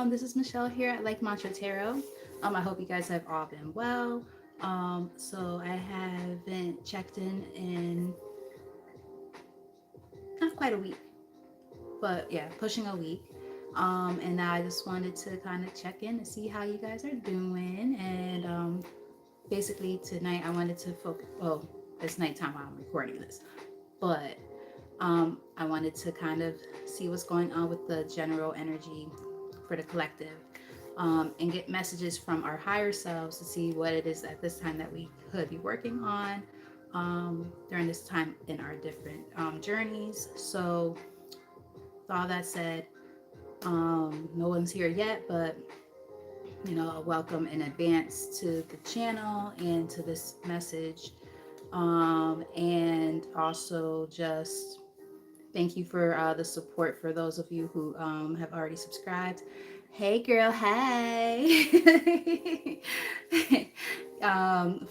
This is Michelle here at Like Mantra Tarot. I hope you guys have all been well. So I haven't checked in not quite a week, but yeah, pushing a week. And now I just wanted to kind of check in and see how you guys are doing. And basically tonight I wanted to focus. Well, it's nighttime while I'm recording this, but I wanted to kind of see what's going on with the general energy for the collective, and get messages from our higher selves to see what it is at this time that we could be working on during this time in our different journeys. So, with all that said, no one's here yet, but a welcome in advance to the channel and to this message. And also just thank you for the support for those of you who have already subscribed. Hey, girl, hey.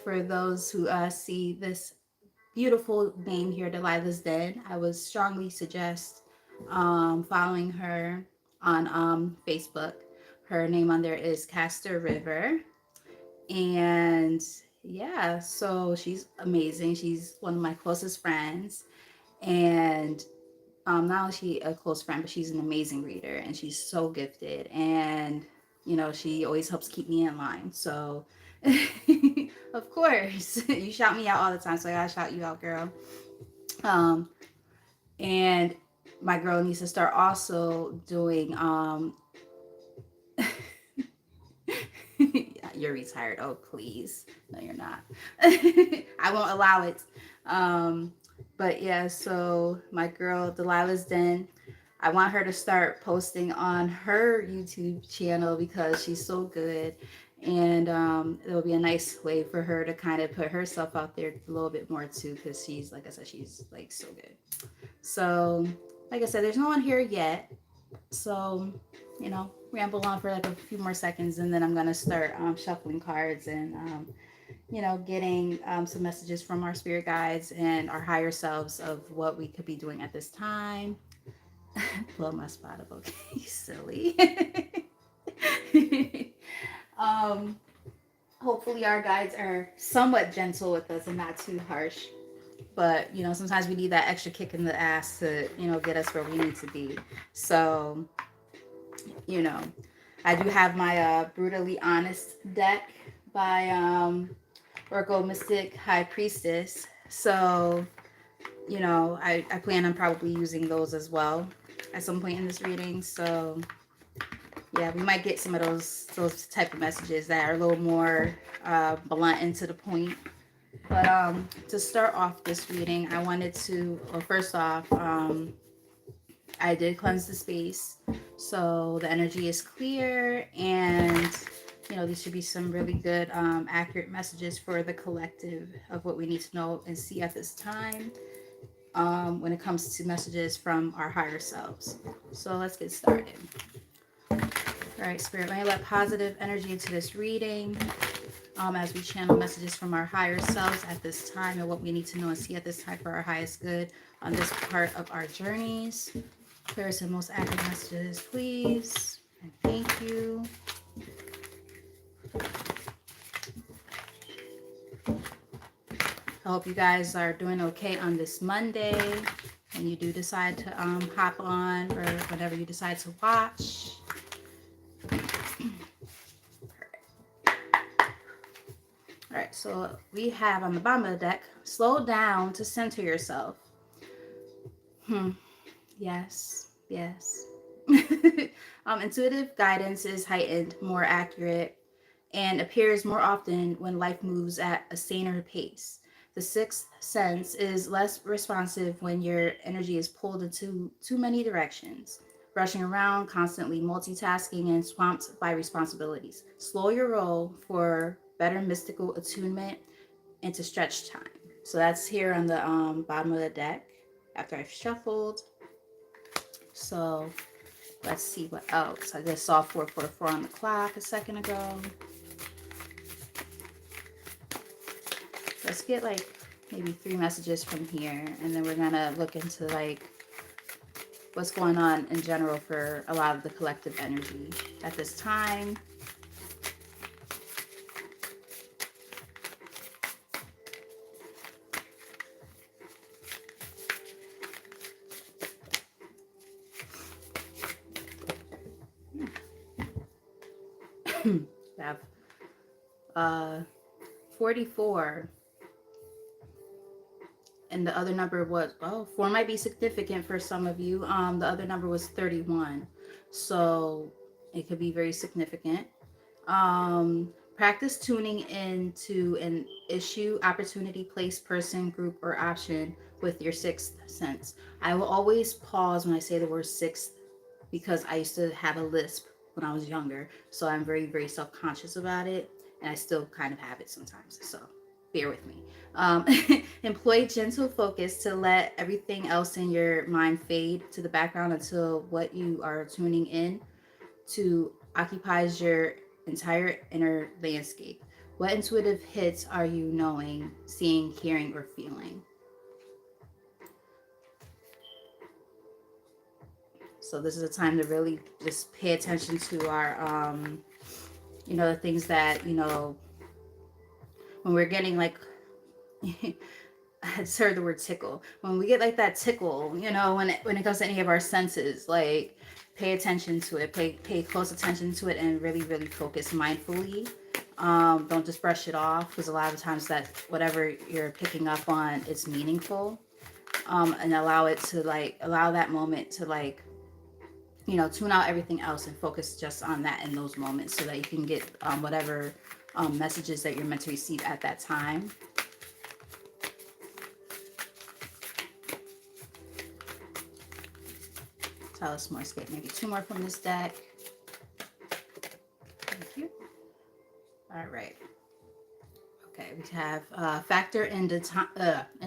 For those who see this beautiful name here, Delilah's Den, I would strongly suggest following her on Facebook. Her name on there is Castor River. And yeah, so she's amazing. She's one of my closest friends. And not only is she a close friend, but she's an amazing reader and she's so gifted. And, she always helps keep me in line. So, of course, you shout me out all the time. So I gotta shout you out, girl. Um, and my girl needs to start also doing, you're retired. Oh, please. No, you're not. I won't allow it. But yeah, so my girl Delilah's Den, I want her to start posting on her YouTube channel because she's so good. And it'll be a nice way for her to kind of put herself out there a little bit more too, because she's, like I said, she's like so good. So, like I said, there's no one here yet. So, ramble on for like a few more seconds and then I'm going to start shuffling cards and getting some messages from our spirit guides and our higher selves of what we could be doing at this time. Blow my spot up, okay? You silly. um, Hopefully, our guides are somewhat gentle with us and not too harsh. But sometimes we need that extra kick in the ass to get us where we need to be. So, you know, I do have my brutally honest deck by Oracle Mystic High Priestess. So, I plan on probably using those as well at some point in this reading. So, yeah, we might get some of those type of messages that are a little more blunt and to the point. But to start off this reading, I wanted to, well, first off, I did cleanse the space. So the energy is clear and these should be some really good, accurate messages for the collective of what we need to know and see at this time when it comes to messages from our higher selves. So let's get started. All right, Spirit, may I let positive energy into this reading as we channel messages from our higher selves at this time and what we need to know and see at this time for our highest good on this part of our journeys. Clearest and most accurate messages, please. And thank you. I hope you guys are doing okay on this Monday when you do decide to hop on or whenever you decide to watch. All right, so we have on the bottom of the deck, slow down to center yourself. Yes. Intuitive guidance is heightened, more accurate, and appears more often when life moves at a saner pace. The sixth sense is less responsive when your energy is pulled into too many directions, rushing around, constantly multitasking, and swamped by responsibilities. Slow your roll for better mystical attunement and to stretch time. So that's here on the bottom of the deck after I've shuffled. So let's see what else. I just saw 444 on the clock a second ago. Let's get like maybe 3 messages from here, and then we're gonna look into like what's going on in general for a lot of the collective energy at this time. We have 44. And the other number was, well, 4 might be significant for some of you. The other number was 31. So it could be very significant. Practice tuning into an issue, opportunity, place, person, group, or option with your sixth sense. I will always pause when I say the word sixth because I used to have a lisp when I was younger. So I'm very, very self conscious about it. And I still kind of have it sometimes. So bear with me. Um, Employ gentle focus to let everything else in your mind fade to the background until what you are tuning in to occupies your entire inner landscape. What intuitive hits are you knowing, seeing, hearing, or feeling? So this is a time to really just pay attention to our, the things that, when we're getting like, I heard the word tickle. When we get like that tickle, when it comes to any of our senses, like pay attention to it, pay close attention to it, and really, really focus mindfully. Don't just brush it off because a lot of times that whatever you're picking up on is meaningful. And allow that moment to tune out everything else and focus just on that in those moments so that you can get whatever messages that you're meant to receive at that time. Tell us more, skip maybe 2 more from this deck. Thank you. All right. Okay, we have factor in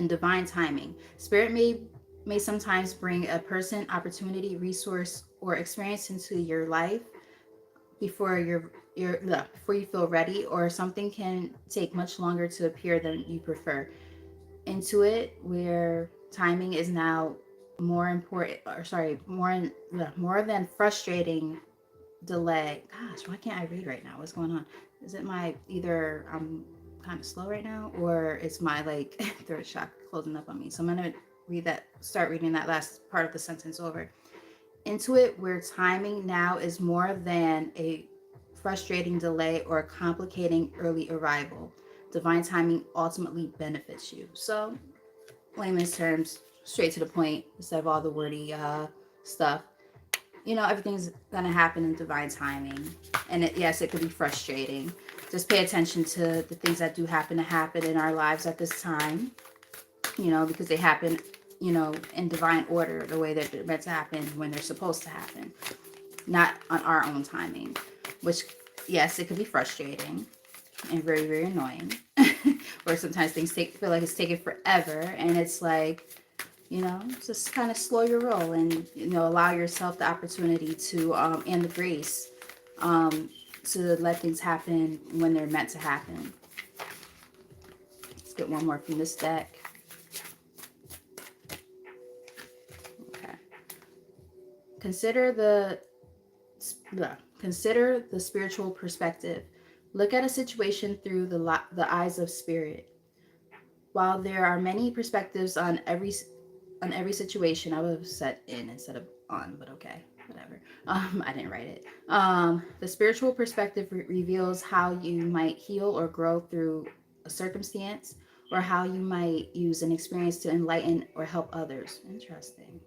divine timing. Spirit may sometimes bring a person, opportunity, resource, or experience into your life before before you feel ready, or something can take much longer to appear than you prefer. Intuit, where timing is now more important, or sorry, more than frustrating delay. Gosh, why can't I read right now? What's going on? Is it my either I'm kind of slow right now, or it's my like throat shock closing up on me? So I'm gonna start reading that last part of the sentence over. Intuit, where timing now is more than a frustrating delay or a complicating early arrival. Divine timing ultimately benefits you. So, layman's terms, straight to the point, instead of all the wordy stuff. Everything's going to happen in divine timing. And yes, it could be frustrating. Just pay attention to the things that do happen in our lives at this time, because they happen, in divine order, the way that they're meant to happen when they're supposed to happen, not on our own timing, which, yes, it could be frustrating and very, very annoying. Or sometimes things feel like it's taking forever, and it's like, just kind of slow your roll and, allow yourself the opportunity to, and the grace to let things happen when they're meant to happen. Let's get one more from this deck. Okay. Consider the spiritual perspective. Look at a situation through the eyes of spirit. While there are many perspectives on every situation, I would have said in instead of on, but okay, whatever. I didn't write it. The spiritual perspective reveals how you might heal or grow through a circumstance, or how you might use an experience to enlighten or help others. Interesting.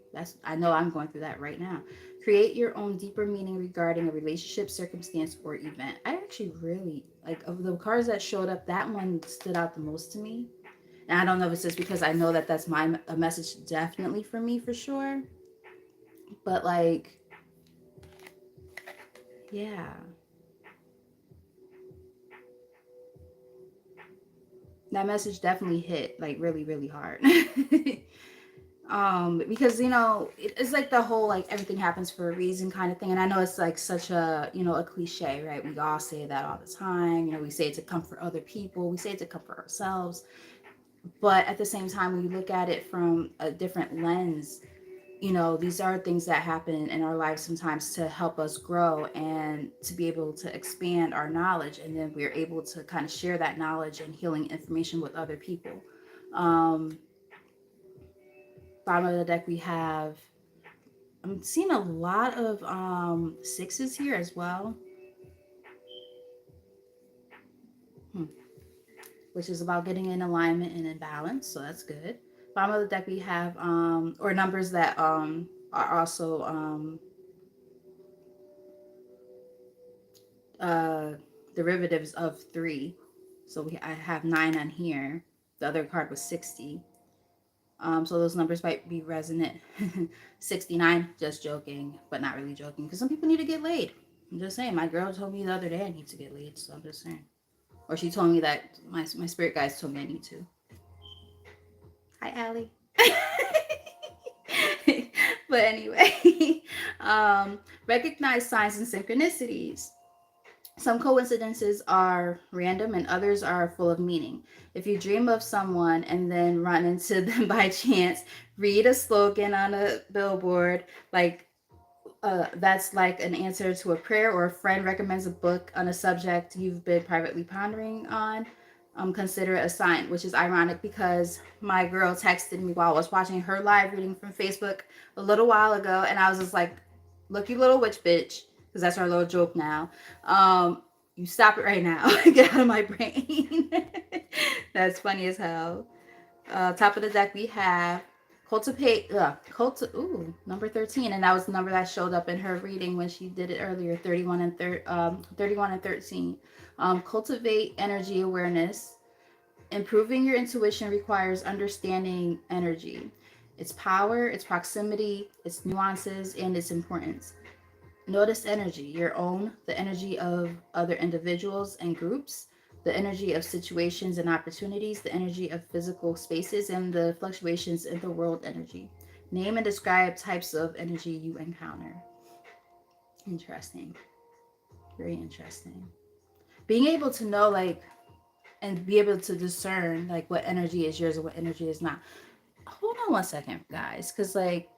I know I'm going through that right now. Create your own deeper meaning regarding a relationship, circumstance, or event. I actually really like, of the cards that showed up, that one stood out the most to me. And I don't know if it's just because I know that that's a message definitely for me for sure. But like, yeah. That message definitely hit like really, really hard. Because it's like the whole like everything happens for a reason kind of thing. And I know it's like such a a cliche, right? We all say that all the time. We say it to comfort other people, we say it to comfort ourselves. But at the same time, when you look at it from a different lens, you know, these are things that happen in our lives sometimes to help us grow and to be able to expand our knowledge. And then we're able to kind of share that knowledge and healing information with other people. Um, Bottom of the deck, we have, I'm seeing a lot of sixes here as well, hmm, which is about getting in alignment and in balance. So that's good. Bottom of the deck, we have, or numbers that are also uh, derivatives of three. So I have 9 on here. The other card was 60. So those numbers might be resonant. 69, just joking, but not really joking. Because some people need to get laid. I'm just saying. My girl told me the other day I need to get laid. So I'm just saying. Or she told me that my spirit guides told me I need to. Hi, Allie. But anyway, recognize signs and synchronicities. Some coincidences are random and others are full of meaning. If you dream of someone and then run into them by chance, read a slogan on a billboard like that's like an answer to a prayer, or a friend recommends a book on a subject you've been privately pondering on, consider it a sign, which is ironic because my girl texted me while I was watching her live reading from Facebook a little while ago, and I was just like, look, you little witch bitch, because that's our little joke now. You stop it right now. Get out of my brain. That's funny as hell. Top of the deck, we have number 13, and that was the number that showed up in her reading when she did it earlier, 31 and 13. Cultivate energy awareness. Improving your intuition requires understanding energy, its power, its proximity, its nuances, and its importance. Notice energy, your own, the energy of other individuals and groups, the energy of situations and opportunities, the energy of physical spaces, and the fluctuations in the world energy. Name and describe types of energy you encounter. Interesting. Very interesting. Being able to know, like, and be able to discern, like, what energy is yours and what energy is not. Hold on one second, guys, because, like,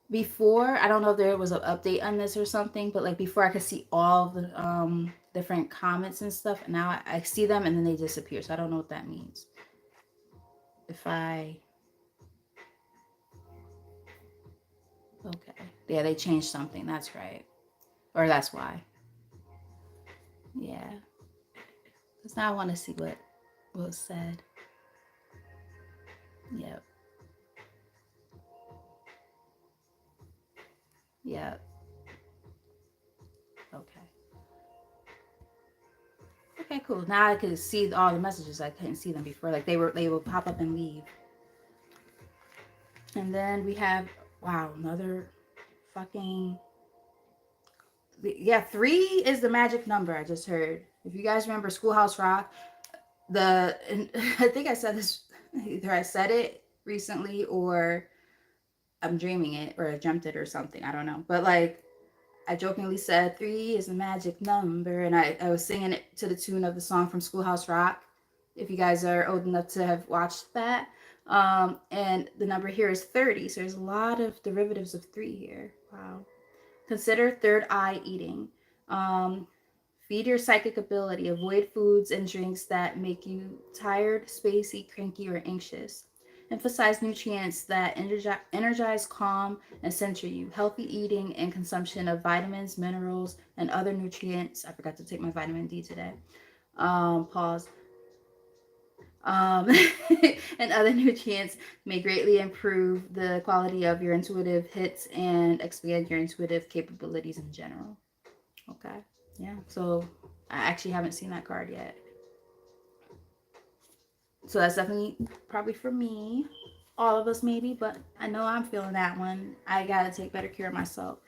before, I don't know if there was an update on this or something, but like before I could see all the different comments and stuff, and now I see them and then they disappear, so I don't know what that means. If I Okay, yeah, they changed something, that's right, or that's why. Yeah, because now I want to see what was said. Yep. Yep. Okay. Okay, cool. Now I could see all the messages. I couldn't see them before, like they would pop up and leave. And then we have, wow, another fucking, yeah, 3 is the magic number. I just heard. If you guys remember Schoolhouse Rock, I think I said this, either I said it recently or I'm dreaming it or I dreamt it or something. I don't know. But like, I jokingly said 3 is the magic number, and I was singing it to the tune of the song from Schoolhouse Rock. If you guys are old enough to have watched that, and the number here is 30. So there's a lot of derivatives of 3 here. Wow. Consider third eye eating. Um, Feed your psychic ability. Avoid foods and drinks that make you tired, spacey, cranky, or anxious. Emphasize nutrients that energize, calm, and center you. Healthy eating and consumption of vitamins, minerals, and other nutrients. I forgot to take my vitamin D today. Pause. Um, and other nutrients may greatly improve the quality of your intuitive hits and expand your intuitive capabilities in general. Okay. Yeah. So I actually haven't seen that card yet. So that's definitely probably for me. All of us maybe, but I know I'm feeling that one. I gotta take better care of myself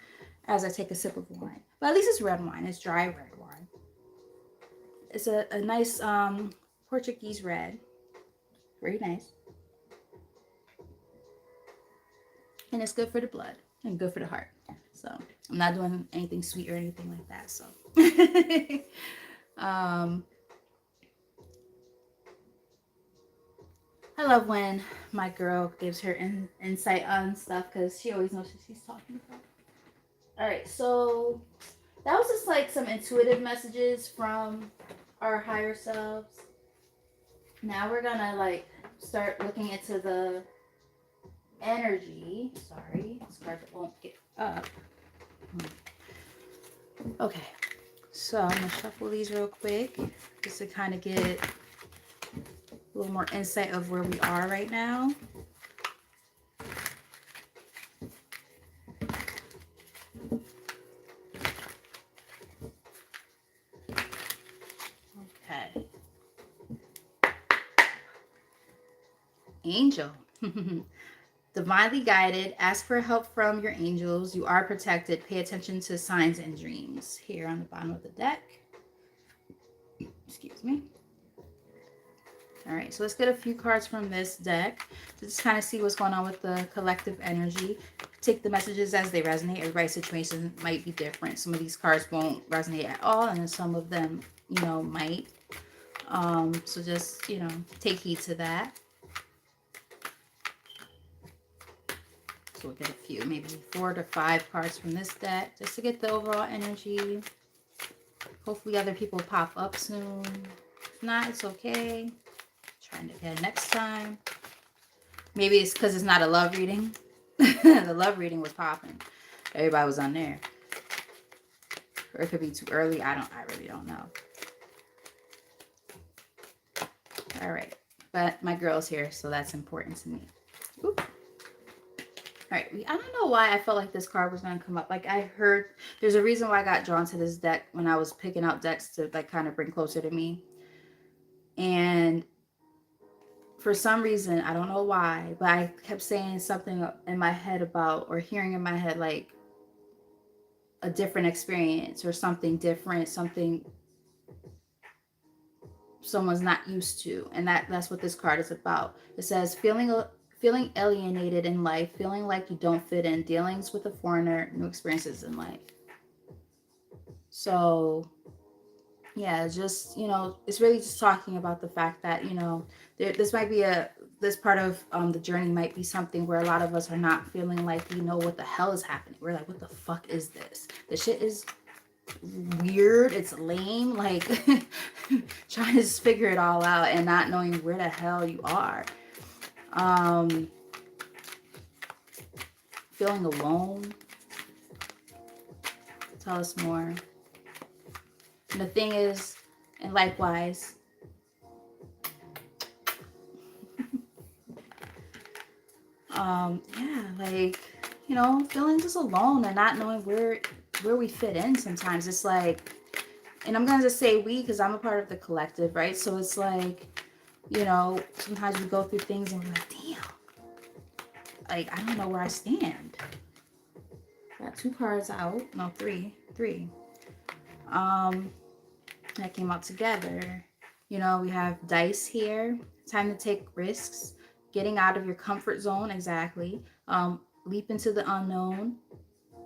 as I take a sip of wine. But at least it's red wine. It's dry red wine. It's a nice Portuguese red. Very nice. And it's good for the blood and good for the heart. So I'm not doing anything sweet or anything like that. So um I love when my girl gives her insight on stuff because she always knows what she's talking about. All right, so that was just like some intuitive messages from our higher selves. Now we're gonna like start looking into the energy. Sorry, this card won't get up. Okay, so I'm gonna shuffle these real quick just to kind of get a little more insight of where we are right now. Okay. Angel. Divinely guided. Ask for help from your angels. You are protected. Pay attention to signs and dreams. Here on the bottom of the deck. Excuse me. All right, so let's get a few cards from this deck to just kind of see what's going on with the collective energy. Take the messages as they resonate. Everybody's situation might be different. Some of these cards won't resonate at all, and then some of them, might. So just, take heed to that. So we'll get a few, maybe 4 to 5 cards from this deck just to get the overall energy. Hopefully other people pop up soon. If not, it's okay. Trying to get it next time. Maybe it's because it's not a love reading. The love reading was popping. Everybody was on there. Or it could be too early. I really don't know. All right. But my girl's here, so that's important to me. Oop. All right. I don't know why I felt like this card was going to come up. Like I heard, there's a reason why I got drawn to this deck when I was picking out decks to like kind of bring closer to me. And for some reason, I don't know why, but I kept saying something in my head about, or hearing in my head, like a different experience or something different, something someone's not used to. And that's what this card is about. It says feeling alienated in life, feeling like you don't fit in, dealings with a foreigner, new experiences in life. So yeah, just, it's really just talking about the fact that, this might be this part of the journey might be something where a lot of us are not feeling like we know what the hell is happening. We're like, what the fuck is this? This shit is weird. It's lame. Like trying to just figure it all out and not knowing where the hell you are. Feeling alone. Tell us more. And the thing is, and likewise, yeah, like, feeling just alone and not knowing where we fit in sometimes. It's like, and I'm going to just say we, because I'm a part of the collective, right? So it's like, sometimes we go through things and we're like, damn, like, I don't know where I stand. Got 2 cards out. No, three. That came out together. We have dice here. Time to take risks. Getting out of your comfort zone, exactly. Leap into the unknown,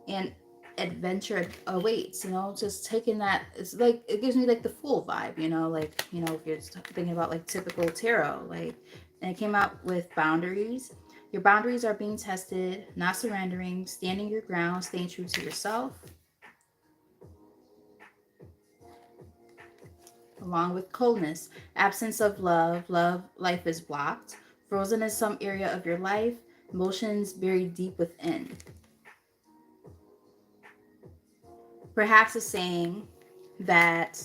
and adventure awaits. Just taking that. It's like, it gives me like the Fool vibe. Like, if you're thinking about like typical tarot, like, and it came out with boundaries. Your boundaries are being tested, not surrendering, standing your ground, staying true to yourself. Along with coldness, absence of love, life is blocked, frozen in some area of your life, emotions buried deep within. Perhaps it's saying that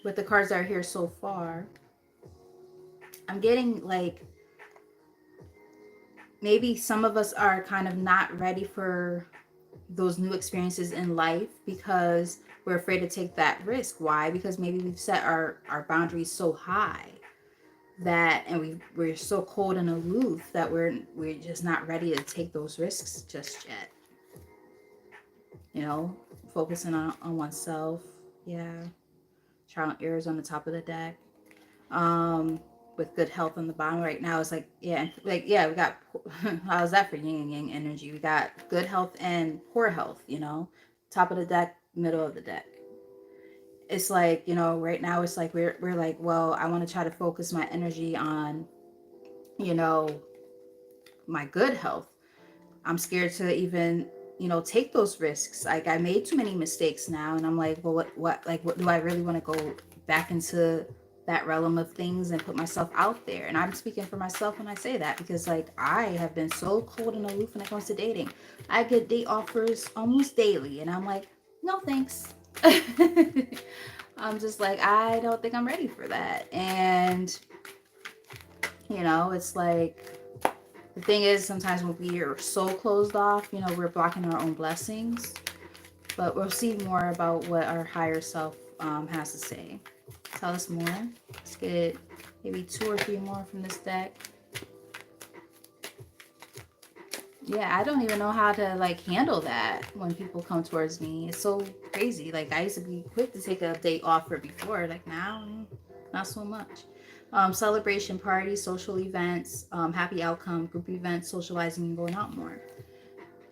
with the cards that are here so far, I'm getting like, maybe some of us are kind of not ready for those new experiences in life because we're afraid to take that risk. Why? Because maybe we've set our boundaries so high that, and we're so cold and aloof that we're just not ready to take those risks just yet. Focusing on oneself. Yeah. Trial and errors on the top of the deck. With good health on the bottom right now. It's like, yeah, we got, how's that for yin and yang energy? We got good health and poor health, top of the deck, middle of the deck. it's like, you know, right now it's like we're like, well, I want to try to focus my energy on, you know, my good health. I'm scared to even, you know, take those risks. Like I made too many mistakes now, and I'm like, well, what do I really want to go back into that realm of things and put myself out there? And I'm speaking for myself when I say that, because like I have been so cold and aloof when it comes to dating. I get date offers almost daily, and I'm like, no thanks. I'm just like, I don't think I'm ready for that. And you know, it's like, the thing is, sometimes when we are so closed off, you know, we're blocking our own blessings. But we'll see more about what our higher self has to say. Tell us more. Let's get maybe 2 or 3 more from this deck. Yeah, I don't even know how to like handle that when people come towards me. It's so crazy. Like I used to be quick to take a date offer before. Like now, not so much. Celebration parties, social events, happy outcome, group events, socializing, and going out more.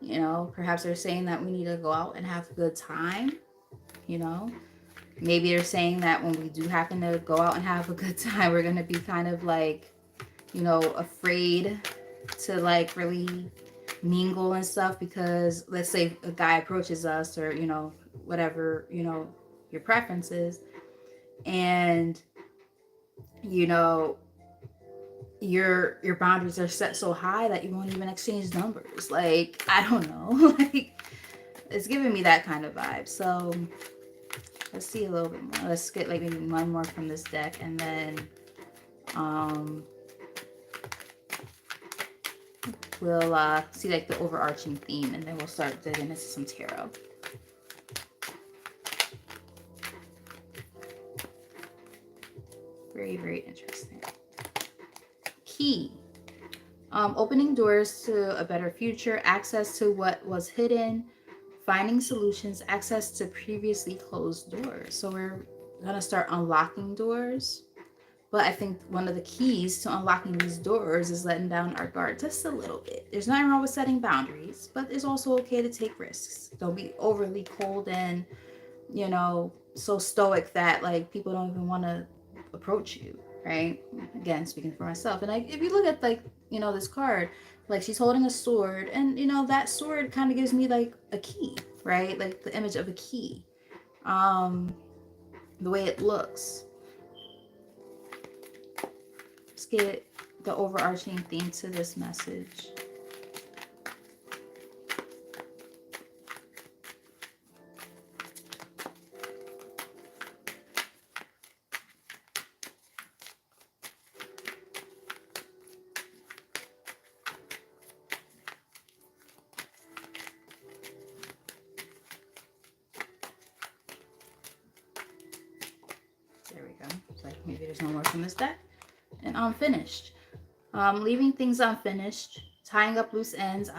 You know, perhaps they're saying that we need to go out and have a good time. You know, maybe they're saying that when we do happen to go out and have a good time, we're going to be kind of like, you know, afraid to like really mingle and stuff, because let's say a guy approaches us, or, you know, whatever, you know, your preferences, and, you know, your boundaries are set so high that you won't even exchange numbers. Like, I don't know. Like, it's giving me that kind of vibe. So let's see a little bit more. Let's get like maybe one more from this deck, and then um we'll see like the overarching theme, and then we'll start digging into some tarot. Very, very interesting. Key. Opening doors to a better future, access to what was hidden, finding solutions, access to previously closed doors. So we're going to start unlocking doors. But I think one of the keys to unlocking these doors is letting down our guard just a little bit. There's nothing wrong with setting boundaries, but it's also okay to take risks. Don't be overly cold and, you know, so stoic that like people don't even want to approach you, right? Again, speaking for myself. And like, if you look at like, you know, this card, like she's holding a sword, and you know, that sword kind of gives me like a key, right? Like the image of a key. The way it looks. Let's get the overarching theme to this message. There we go. It's like maybe there's no more from this deck. And unfinished. Leaving things unfinished, tying up loose ends.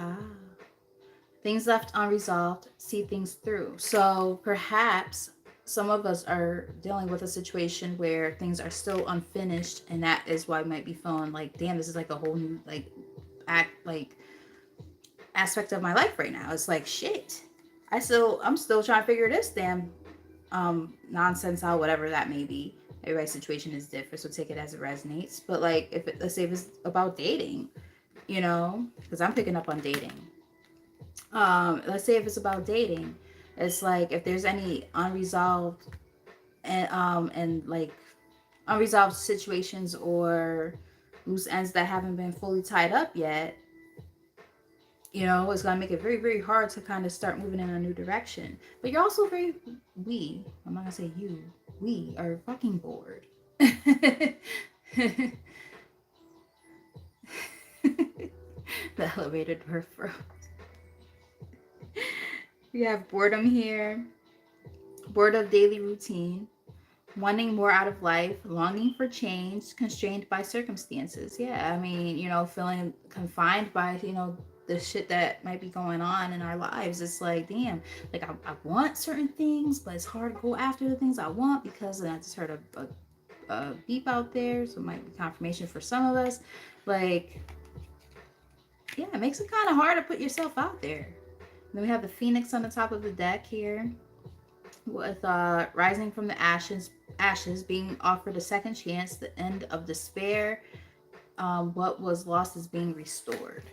Things left unresolved, see things through. So perhaps some of us are dealing with a situation where things are still unfinished, and that is why I might be feeling like, damn, this is like a whole new like aspect of my life right now. It's like, shit. I'm still trying to figure this damn nonsense out, whatever that may be. Everybody's situation is different, so take it as it resonates. But like, let's say if it's about dating, you know, because I'm picking up on dating. Let's say if it's about dating, it's like if there's any unresolved and like unresolved situations or loose ends that haven't been fully tied up yet, you know, it's gonna make it very, very hard to kind of start moving in a new direction. But you're also I'm not gonna say you, we are fucking bored. The elevator door froze. We have boredom here, bored of daily routine, wanting more out of life, longing for change, constrained by circumstances. Yeah, I mean, you know, feeling confined by, you know, the shit that might be going on in our lives. It's like, damn, like I want certain things, but it's hard to go after the things I want because, and I just heard a beep out there, so it might be confirmation for some of us. Like, yeah, it makes it kind of hard to put yourself out there. And then we have the Phoenix on the top of the deck here. with rising from the ashes, being offered a second chance, the end of despair, what was lost is being restored.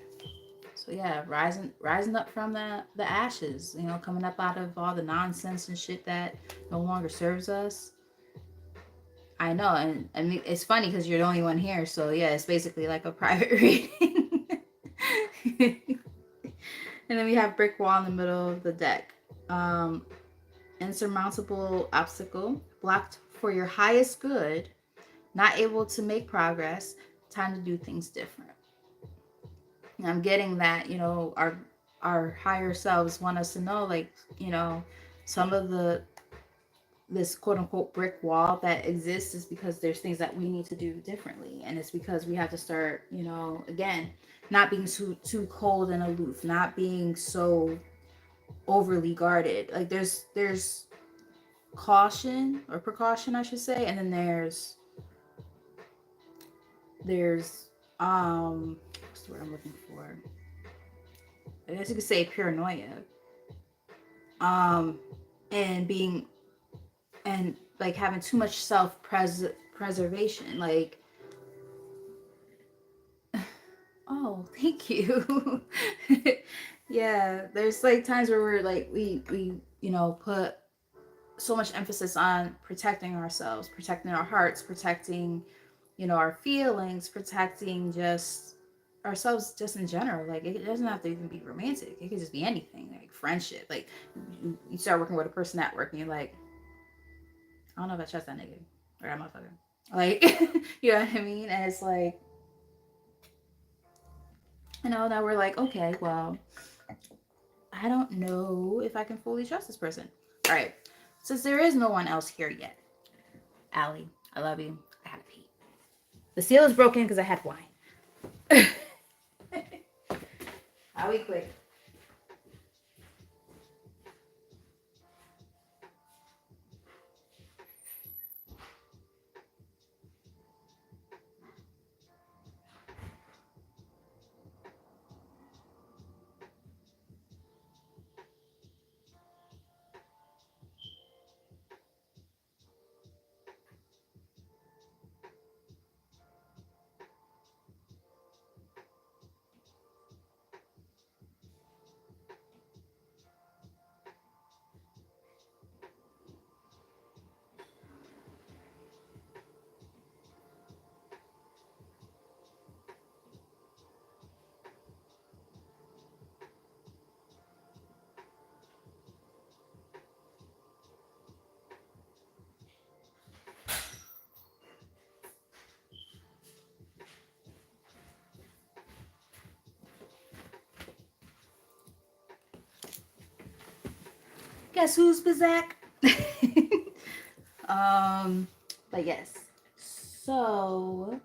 So yeah, rising up from the ashes, you know, coming up out of all the nonsense and shit that no longer serves us. I know, and it's funny because you're the only one here, so yeah, it's basically like a private reading. And then we have brick wall in the middle of the deck. Um, Insurmountable obstacle, blocked for your highest good, not able to make progress, time to do things different. And I'm getting that, you know, our higher selves want us to know, like, you know, some of the this quote unquote brick wall that exists is because there's things that we need to do differently, and it's because we have to start, you know, again, not being too cold and aloof, not being so overly guarded. Like there's caution or precaution, I should say, and then there's what's the word I'm looking for? I guess you could say paranoia. Um, and being and like having too much preservation, like, oh, thank you. Yeah, there's like times where we're like we you know put so much emphasis on protecting ourselves, protecting our hearts, protecting, you know, our feelings, protecting just ourselves just in general. Like it doesn't have to even be romantic. It could just be anything, like friendship. Like you start working with a person at work and you're like, I don't know if I trust that nigga or that motherfucker. Like, you know what I mean? And it's like, you know, now we're like, okay, well, I don't know if I can fully trust this person. All right. Since there is no one else here yet, Allie, I love you. I gotta pee. The seal is broken because I had wine. I'll be quick. Guess who's Bazak? um, but yes. So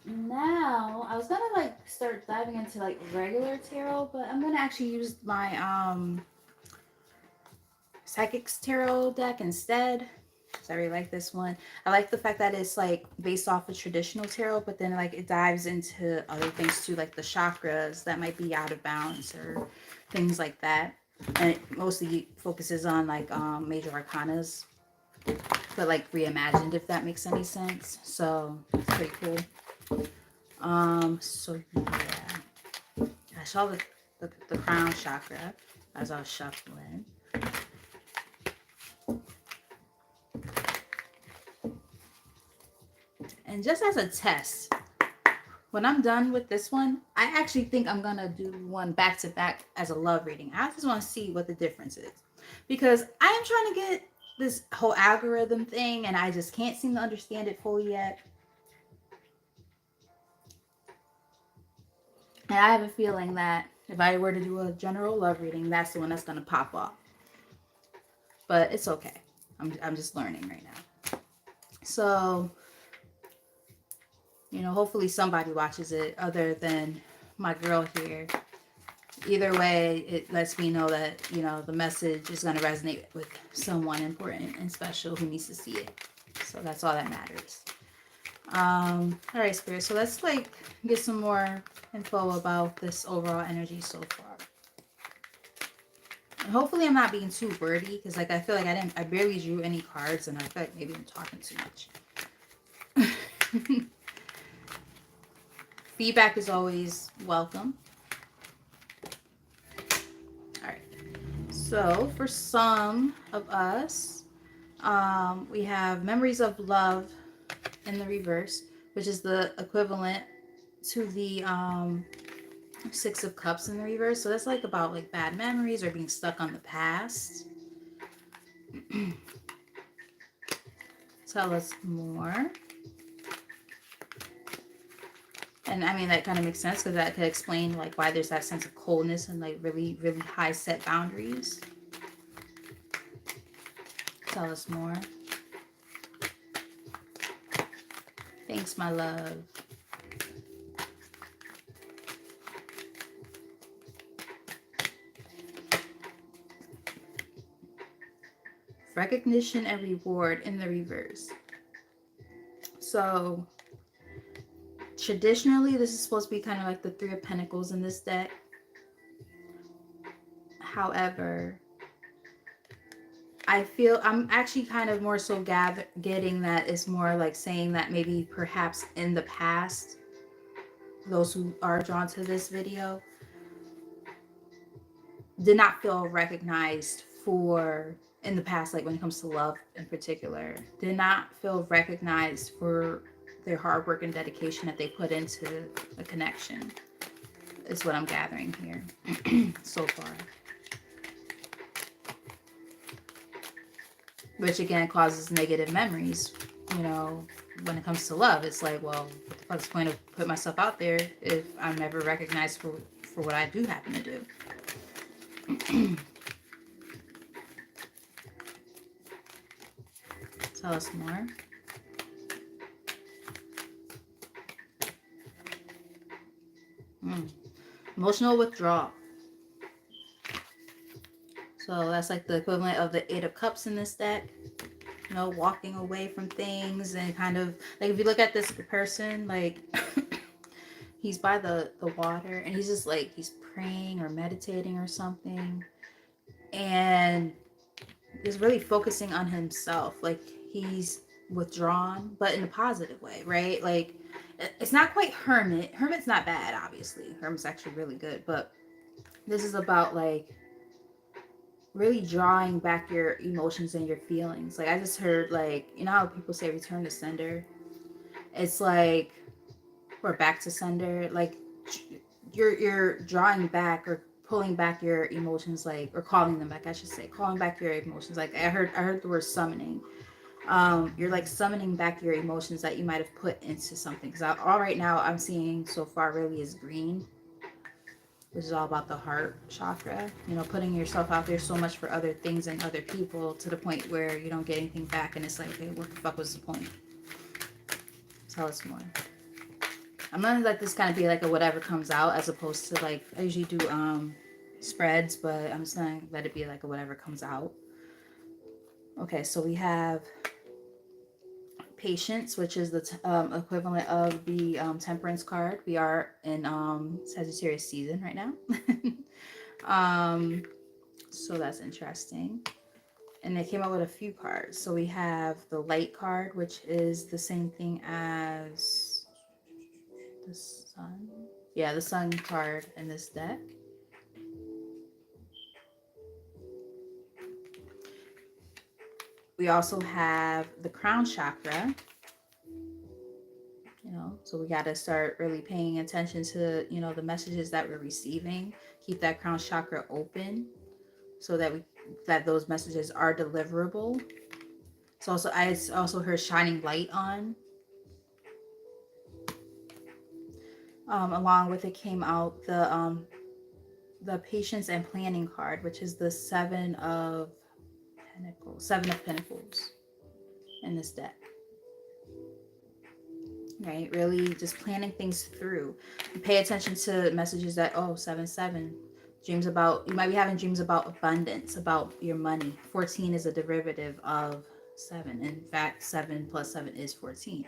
now I was gonna like start diving into like regular tarot, but I'm gonna actually use my psychics tarot deck instead. So I really like this one. I like the fact that it's like based off of traditional tarot, but then like it dives into other things too, like the chakras that might be out of balance or things like that. And it mostly focuses on like major arcanas, but like reimagined, if that makes any sense. So it's pretty cool. So yeah, I saw the crown chakra as I was shuffling. And just as a test, when I'm done with this one, I actually think I'm gonna do one back to back as a love reading. I just want to see what the difference is, because I am trying to get this whole algorithm thing, and I just can't seem to understand it fully yet. And I have a feeling that if I were to do a general love reading, that's the one that's gonna pop off. But it's okay. I'm just learning right now. So, you know, hopefully somebody watches it other than my girl here. Either way, it lets me know that, you know, the message is going to resonate with someone important and special who needs to see it. So that's all that matters. All right, Spirit. So let's like get some more info about this overall energy so far. Hopefully I'm not being too wordy, because like I feel like I barely drew any cards, and I feel like maybe I'm talking too much. Feedback is always welcome. All right. So for some of us, we have memories of love in the reverse, which is the equivalent to the Six of Cups in the reverse. So that's like about like bad memories or being stuck on the past. Tell us more. And I mean, that kind of makes sense, because that could explain like why there's that sense of coldness and like really, really high set boundaries. Tell us more. Thanks, my love. Recognition and reward in the reverse. So traditionally, this is supposed to be kind of like the Three of Pentacles in this deck. However, I feel I'm actually kind of more so getting that it's more like saying that maybe perhaps in the past, those who are drawn to this video did not feel recognized for, in the past, like when it comes to love in particular, did not feel recognized for their hard work and dedication that they put into a connection, is what I'm gathering here so far. Which again causes negative memories, you know, when it comes to love. It's like, well, what the fuck's the point of putting myself out there if I'm never recognized for what I do happen to do? Tell us more. Emotional withdrawal. So that's like the equivalent of the Eight of Cups in this deck. You know, walking away from things and kind of like, if you look at this person, like he's by the water and he's just like, he's praying or meditating or something, and is really focusing on himself. Like he's withdrawn, but in a positive way, right? Like it's not quite hermit. Hermit's not bad, obviously. Hermit's actually really good, but this is about like really drawing back your emotions and your feelings. Like I just heard, like, you know how people say return to sender? It's like, or back to sender. Like you're drawing back or pulling back your emotions, like, or calling them back, I should say, calling back your emotions. Like I heard the word summoning. You're like summoning back your emotions that you might have put into something. Because all right now I'm seeing so far really is green, which is all about the heart chakra. You know, putting yourself out there so much for other things and other people to the point where you don't get anything back, and it's like, okay, what the fuck was the point? Tell us more. I'm gonna let this kind of be like a whatever comes out, as opposed to like, I usually do spreads, but I'm just gonna let it be like a whatever comes out. Okay, so we have Patience, which is the equivalent of the Temperance card. We are in Sagittarius season right now. So that's interesting. And they came out with a few cards. So we have the Light card, which is the same thing as the Sun. Yeah, the Sun card in this deck. We also have the Crown chakra. You know, so we got to start really paying attention to, you know, the messages that we're receiving. Keep that crown chakra open so that those messages are deliverable. So I also heard shining light on. Along with it came out the patience and planning card, which is the Seven of Pentacles in this deck. Right, really just planning things through. Pay attention to messages that, 7-7, dreams about, you might be having dreams about abundance, about your money. 14 is a derivative of 7. In fact, 7 plus 7 is 14.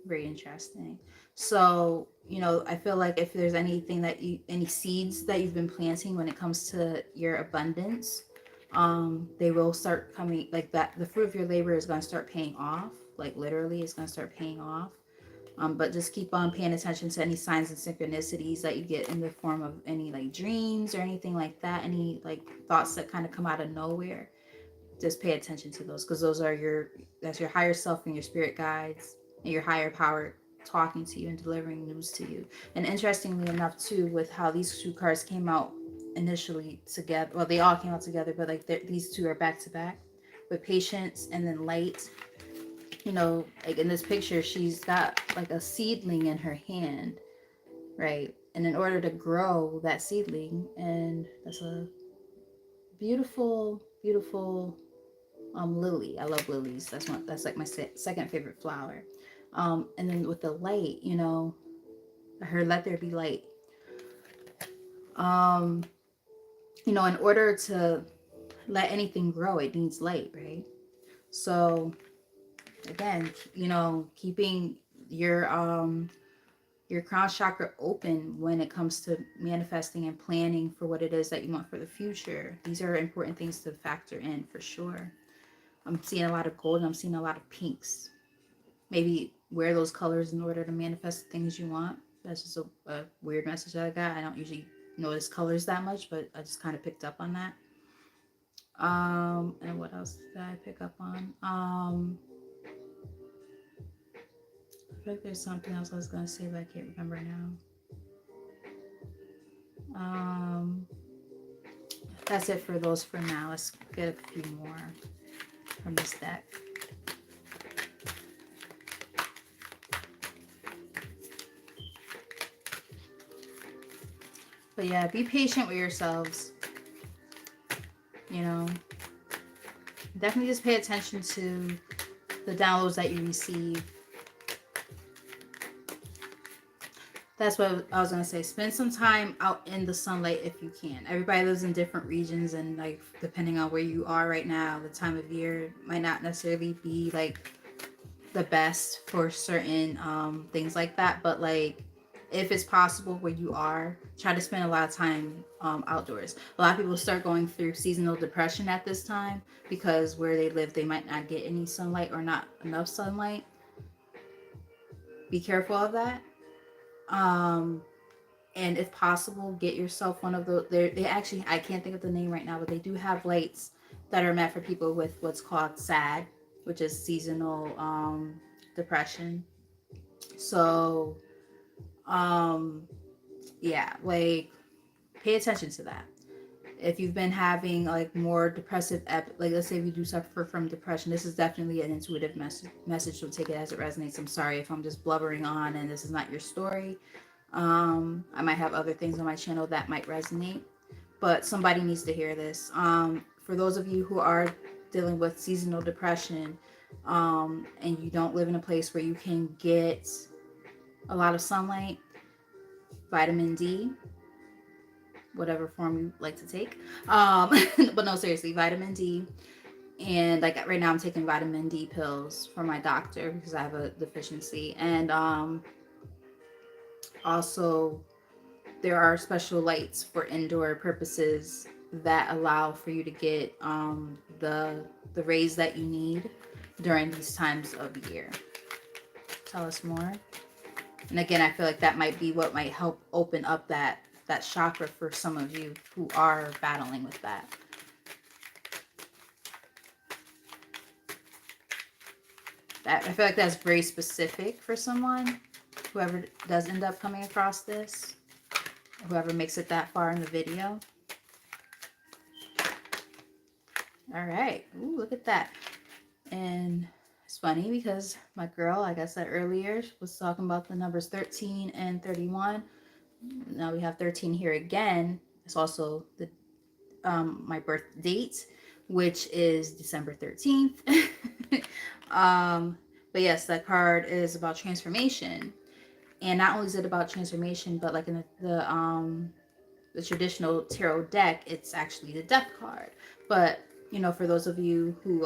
Very interesting. So, you know, I feel like if there's anything that you, any seeds that you've been planting when it comes to your abundance, they will start coming, like that. The fruit of your labor is going to start paying off. Like literally, it's going to start paying off. But just keep on paying attention to any signs and synchronicities that you get in the form of any like dreams or anything like that. Any like thoughts that kind of come out of nowhere. Just pay attention to those, because those are your, that's your higher self and your spirit guides and your higher power talking to you and delivering news to you. And interestingly enough too, with how these two cards came out initially together, well, they all came out together, but like these two are back to back, with patience and then light. You know, like in this picture, she's got like a seedling in her hand, right? And in order to grow that seedling, and that's a beautiful, beautiful lily. I love lilies. That's one. That's like my second favorite flower. And then with the light, you know, I heard "Let there be light." Um, you know, in order to let anything grow, it needs light, right? So again, you know, keeping your crown chakra open when it comes to manifesting and planning for what it is that you want for the future. These are important things to factor in for sure. I'm seeing a lot of gold and I'm seeing a lot of pinks. Maybe wear those colors in order to manifest the things you want. That's just a weird message that I got. I don't usually notice colors that much, but I just kind of picked up on that. And what else did I pick up on? I feel like there's something else I was gonna say, but I can't remember now. That's it for those for now. Let's get a few more from this deck. But yeah, be patient with yourselves. You know, definitely just pay attention to the downloads that you receive. That's what I was gonna say. Spend some time out in the sunlight if you can. Everybody lives in different regions, and like depending on where you are right now, the time of year might not necessarily be like the best for certain things like that. But like, if it's possible where you are, try to spend a lot of time outdoors. A lot of people start going through seasonal depression at this time because where they live, they might not get any sunlight or not enough sunlight. Be careful of that. Um, and if possible, get yourself one of those. They actually, I can't think of the name right now, but they do have lights that are meant for people with what's called SAD, which is seasonal depression. So, um, yeah, like pay attention to that. If you've been having like more depressive, like let's say if you do suffer from depression, this is definitely an intuitive message. So take it as it resonates. I'm sorry if I'm just blubbering on and this is not your story. I might have other things on my channel that might resonate, but somebody needs to hear this. For those of you who are dealing with seasonal depression, and you don't live in a place where you can get a lot of sunlight, vitamin D, whatever form you like to take. But no, seriously, vitamin D. And like right now, I'm taking vitamin D pills from my doctor because I have a deficiency. And also, there are special lights for indoor purposes that allow for you to get the rays that you need during these times of the year. Tell us more. And again, I feel like that might be what might help open up that chakra for some of you who are battling with that. That, I feel like that's very specific for someone, whoever does end up coming across this, whoever makes it that far in the video. All right. Ooh, look at that. And it's funny because my girl, like I said earlier, was talking about the numbers 13 and 31. Now we have 13 here again. It's also the my birth date, which is December 13th. But yes, that card is about transformation. And not only is it about transformation, but like in the traditional tarot deck, it's actually the death card. But For those of you who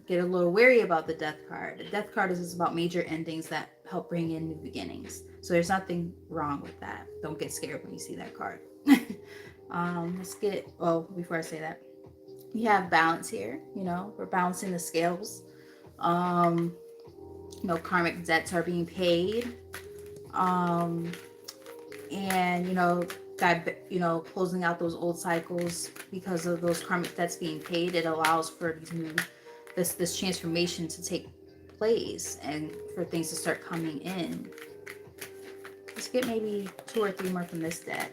get a little wary about the death card is just about major endings that help bring in new beginnings. So there's nothing wrong with that. Don't get scared when you see that card. Let's get, well, before I say that, we have balance here. We're balancing the scales. Um, Karmic debts are being paid. Um, and God, closing out those old cycles because of those karmic debts being paid. It allows for this transformation to take place and for things to start coming in. Let's get maybe 2 or 3 more from this deck.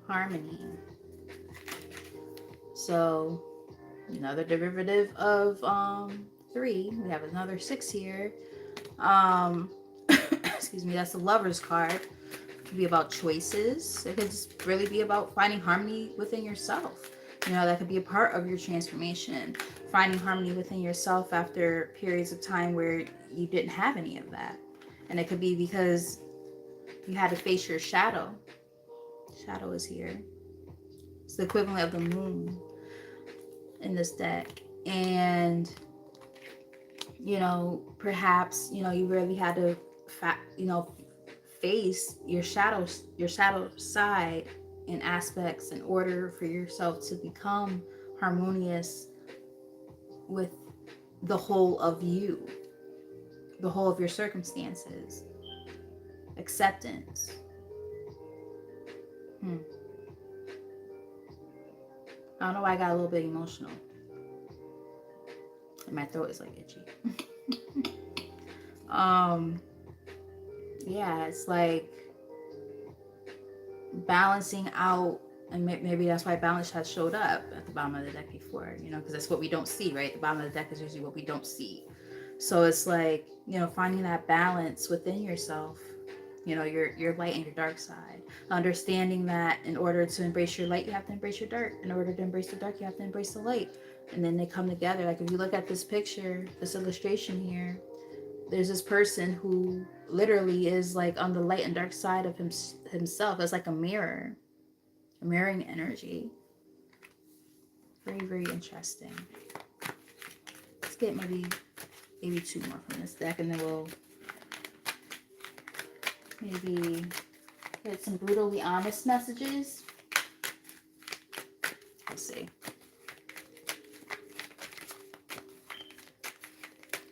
Harmony. So another derivative of 3. We have another 6 here. Excuse me, that's the Lover's card. It could be about choices. It could just really be about finding harmony within yourself. That could be a part of your transformation. Finding harmony within yourself after periods of time where you didn't have any of that. And it could be because you had to face your shadow. Shadow is here. It's the equivalent of the moon in this deck. And perhaps you really had to face your shadow side in aspects in order for yourself to become harmonious with the whole of you, the whole of your circumstances. Acceptance. I don't know why I got a little bit emotional. And my throat is like itchy. Yeah, it's like balancing out, and maybe that's why balance has showed up at the bottom of the deck before, because that's what we don't see, right? The bottom of the deck is usually what we don't see. So it's like, finding that balance within yourself, your light and your dark side. Understanding that in order to embrace your light, you have to embrace your dark. In order to embrace the dark, you have to embrace the light. And then they come together. Like if you look at this picture, this illustration here, there's this person who literally is like on the light and dark side of himself. It's like a mirror, a mirroring energy. Very, very interesting. Let's get maybe 2 more from this deck, and then we'll maybe get some brutally honest messages. Let's see.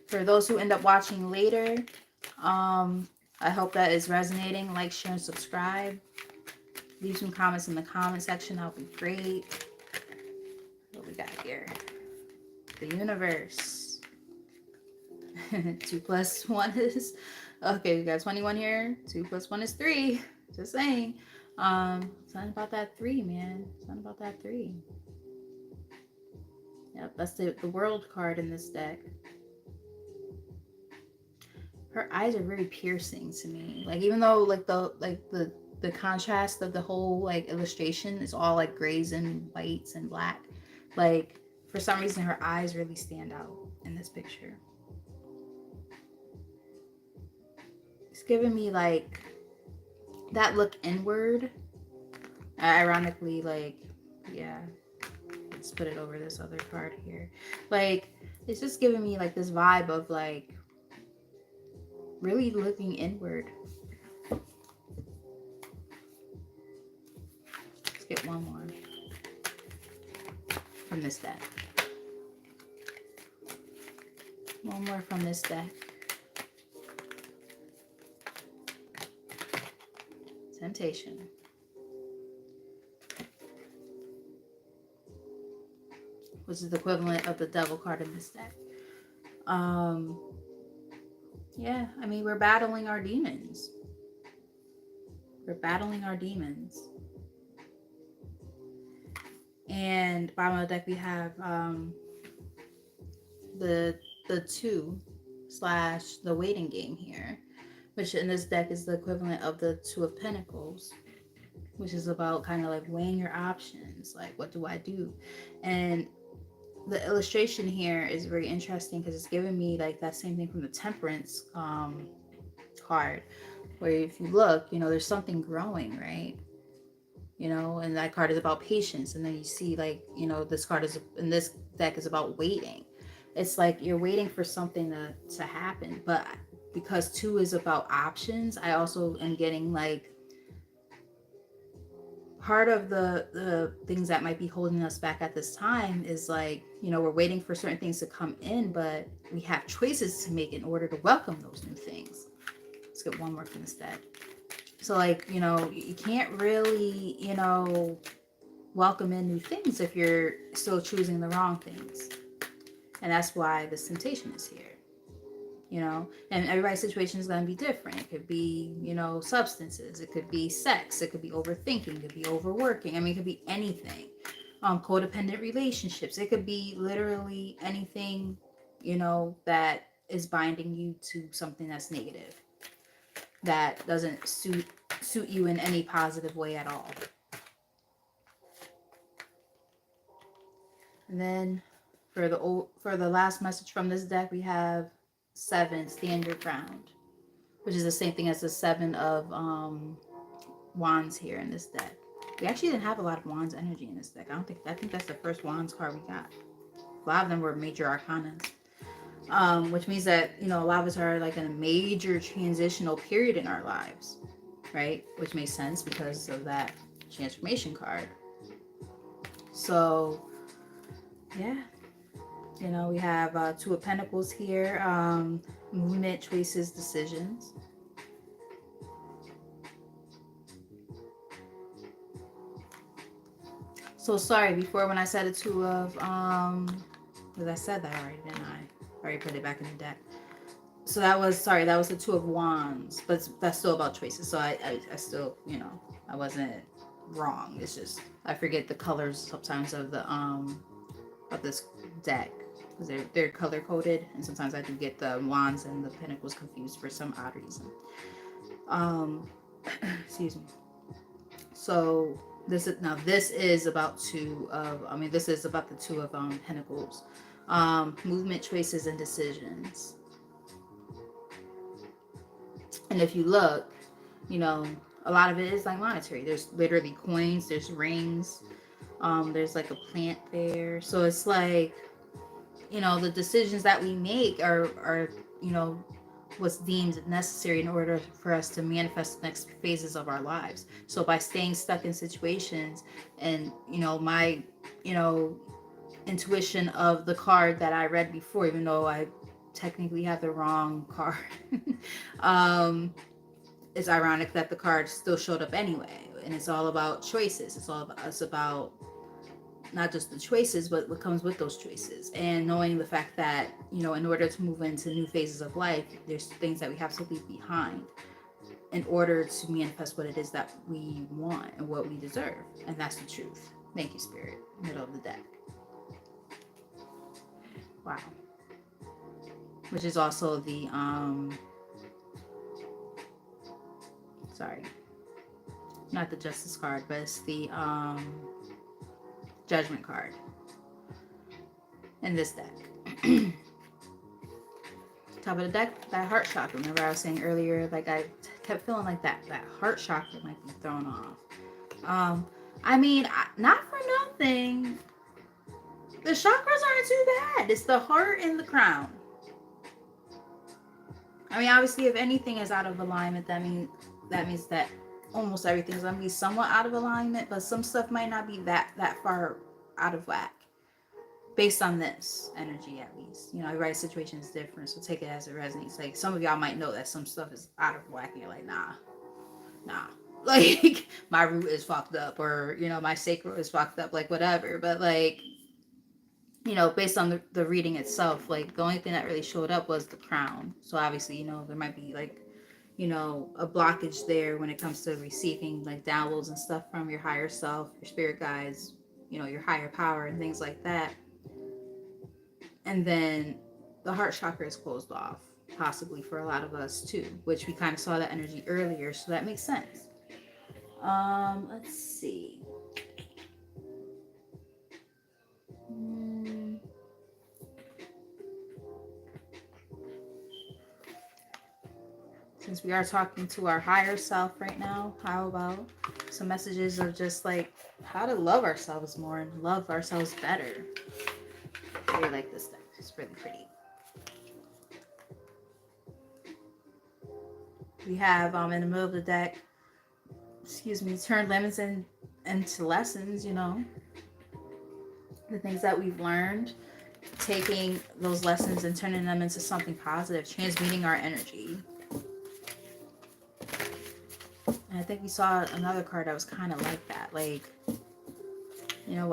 For those who end up watching later, I hope that is resonating. Like, share, and subscribe. Leave some comments in the comment section. That would be great. What we got here? The universe. 2 plus 1 is... Okay, we got 21 here. 2 plus 1 is 3. Just saying. Something about that 3, man. Something about that 3. Yep, that's the world card in this deck. Her eyes are very piercing to me. Like, even though like the contrast of the whole like illustration is all like grays and whites and black, like for some reason her eyes really stand out in this picture. It's giving me like that look inward. Ironically, like, yeah, let's put it over this other card here. Like, it's just giving me like this vibe of like really looking inward. Let's get 1 more from this deck. 1 more from this deck. Temptation. Which is the equivalent of the devil card in this deck. Yeah, I mean, we're battling our demons. We're battling our demons. And bottom of the deck we have the 2 / the waiting game here, which in this deck is the equivalent of the 2 of Pentacles, which is about kind of like weighing your options, like what do I do? And the illustration here is very interesting because it's giving me like that same thing from the temperance card, where if you look, there's something growing, right? And that card is about patience. And then you see, like, this card is in this deck is about waiting. It's like you're waiting for something to happen. But because two is about options, I also am getting like part of the things that might be holding us back at this time is like, we're waiting for certain things to come in, but we have choices to make in order to welcome those new things. Let's get one more from this deck. So, like, you can't really, welcome in new things if you're still choosing the wrong things. And that's why this temptation is here. And everybody's situation is going to be different. It could be, substances, it could be sex, it could be overthinking, it could be overworking. I mean, it could be anything. Codependent relationships, it could be literally anything, that is binding you to something that's negative, that doesn't suit you in any positive way at all. And then for the last message from this deck, we have 7, stand your ground, which is the same thing as the 7 of wands here in this deck. We actually didn't have a lot of wands energy in this deck. I think that's the first wands card we got. A lot of them were major arcanas. Which means that, a lot of us are like in a major transitional period in our lives, right? Which makes sense because of that transformation card. So, yeah. We have 2 of Pentacles here, movement, choices, decisions. So sorry, before when I said a 2 of, because I said that already, didn't I? Already put it back in the deck. So that was the 2 of Wands, but that's still about choices. So I still, I wasn't wrong. It's just I forget the colors sometimes of the of this deck because they're color coded, and sometimes I do get the Wands and the Pentacles confused for some odd reason. Excuse me. So this is about this is about the 2 of Pentacles, movement, choices, and decisions. And if you look, a lot of it is like monetary. There's literally coins, there's rings, there's like a plant there. So it's like, the decisions that we make are what's deemed necessary in order for us to manifest the next phases of our lives. So by staying stuck in situations, and my intuition of the card that I read before, even though I technically have the wrong card, it's ironic that the card still showed up anyway. And it's all about choices. It's about not just the choices, but what comes with those choices, and knowing the fact that in order to move into new phases of life, there's things that we have to leave behind in order to manifest what it is that we want and what we deserve. And that's the truth. Thank you, Spirit. Middle of the deck. Wow. Which is also the sorry, not the Justice card, but it's the Judgment card in this deck. Top of the deck, that heart chakra. Remember I was saying earlier, like I kept feeling like that heart chakra might be thrown off. I mean, not for nothing, the chakras aren't too bad. It's the heart and the crown. I mean, obviously, if anything is out of alignment, that means that almost everything's gonna be somewhat out of alignment, but some stuff might not be that far out of whack. Based on this energy, at least. Everybody's situation is different, so take it as it resonates. Like, some of y'all might know that some stuff is out of whack, and you're like, nah. Like, my root is fucked up, or, my sacral is fucked up, like, whatever. But, like, based on the reading itself, like, the only thing that really showed up was the crown. So, obviously, there might be, like, a blockage there when it comes to receiving, like, downloads and stuff from your higher self, your spirit guides, your higher power, and things like that. And then the heart chakra is closed off, possibly for a lot of us too, which we kind of saw that energy earlier, so that makes sense. Let's see. Since we are talking to our higher self right now, how about some messages of just like how to love ourselves more and love ourselves better? I really like this deck. It's really pretty. We have in the middle of the deck, excuse me, turn lemons into lessons, the things that we've learned, taking those lessons and turning them into something positive, transmuting our energy. And I think we saw another card that was kind of like that. Like,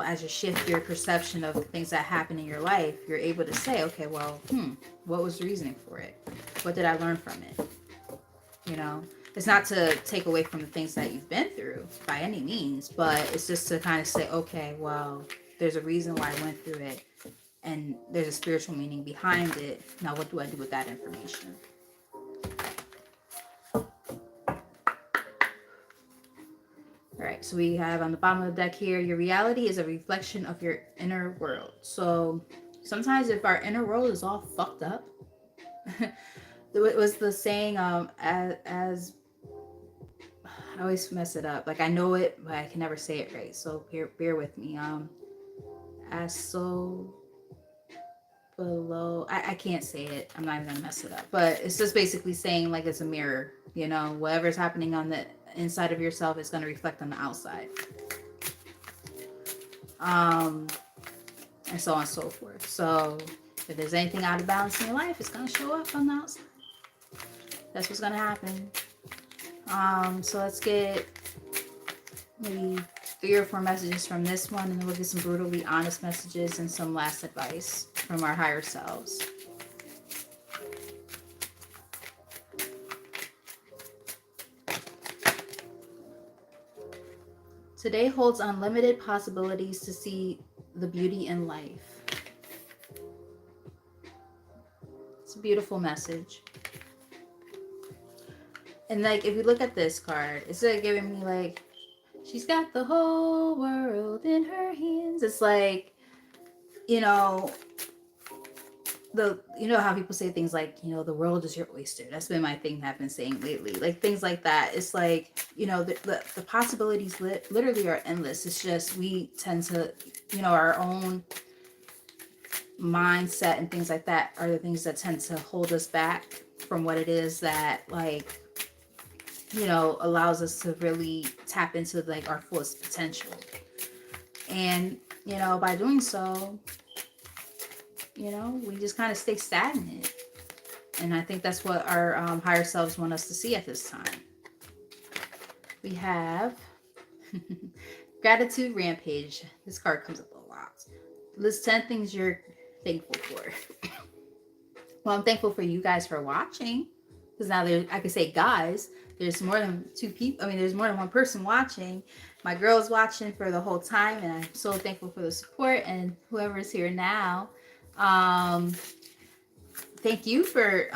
as you shift your perception of the things that happen in your life, you're able to say, okay, well, what was the reasoning for it? What did I learn from it? It's not to take away from the things that you've been through by any means, but it's just to kind of say, okay, well, there's a reason why I went through it, and there's a spiritual meaning behind it. Now, what do I do with that information? All right, so we have on the bottom of the deck here, your reality is a reflection of your inner world. So sometimes if our inner world is all fucked up, it was the saying, as I always mess it up. Like, I know it, but I can never say it right. So bear with me. As so below, I can't say it. I'm not even gonna mess it up. But it's just basically saying, like, it's a mirror. Whatever's happening on the inside of yourself is gonna reflect on the outside. And so on and so forth. So if there's anything out of balance in your life, it's gonna show up on the outside. That's what's gonna happen. So let's get maybe 3 or 4 messages from this one, and then we'll get some brutally honest messages and some last advice from our higher selves. Today holds unlimited possibilities to see the beauty in life. It's a beautiful message. And like, if you look at this card, it's like giving me like, she's got the whole world in her hands. It's like, how people say things like, the world is your oyster. That's been my thing that I've been saying lately. Like things like that. It's like, the possibilities literally are endless. It's just we tend to, our own mindset and things like that are the things that tend to hold us back from what it is that, like, allows us to really tap into like our fullest potential. And, by doing so, we just kind of stay stagnant. And I think that's what our higher selves want us to see at this time. We have Gratitude Rampage. This card comes up a lot. List 10 things you're thankful for. Well, I'm thankful for you guys for watching. Because now I can say guys. There's more than 2 people. I mean, there's more than 1 person watching. My girl's watching for the whole time. And I'm so thankful for the support. And whoever's here now. Thank you for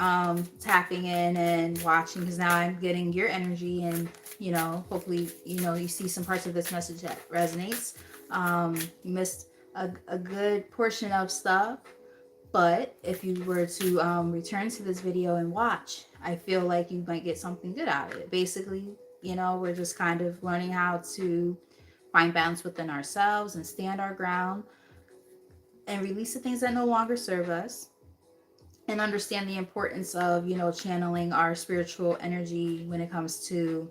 tapping in and watching, because now I'm getting your energy, and hopefully you see some parts of this message that resonates. You missed a good portion of stuff, but if you were to return to this video and watch, I feel like you might get something good out of it. Basically, we're just kind of learning how to find balance within ourselves and stand our ground and release the things that no longer serve us, and understand the importance of, channeling our spiritual energy when it comes to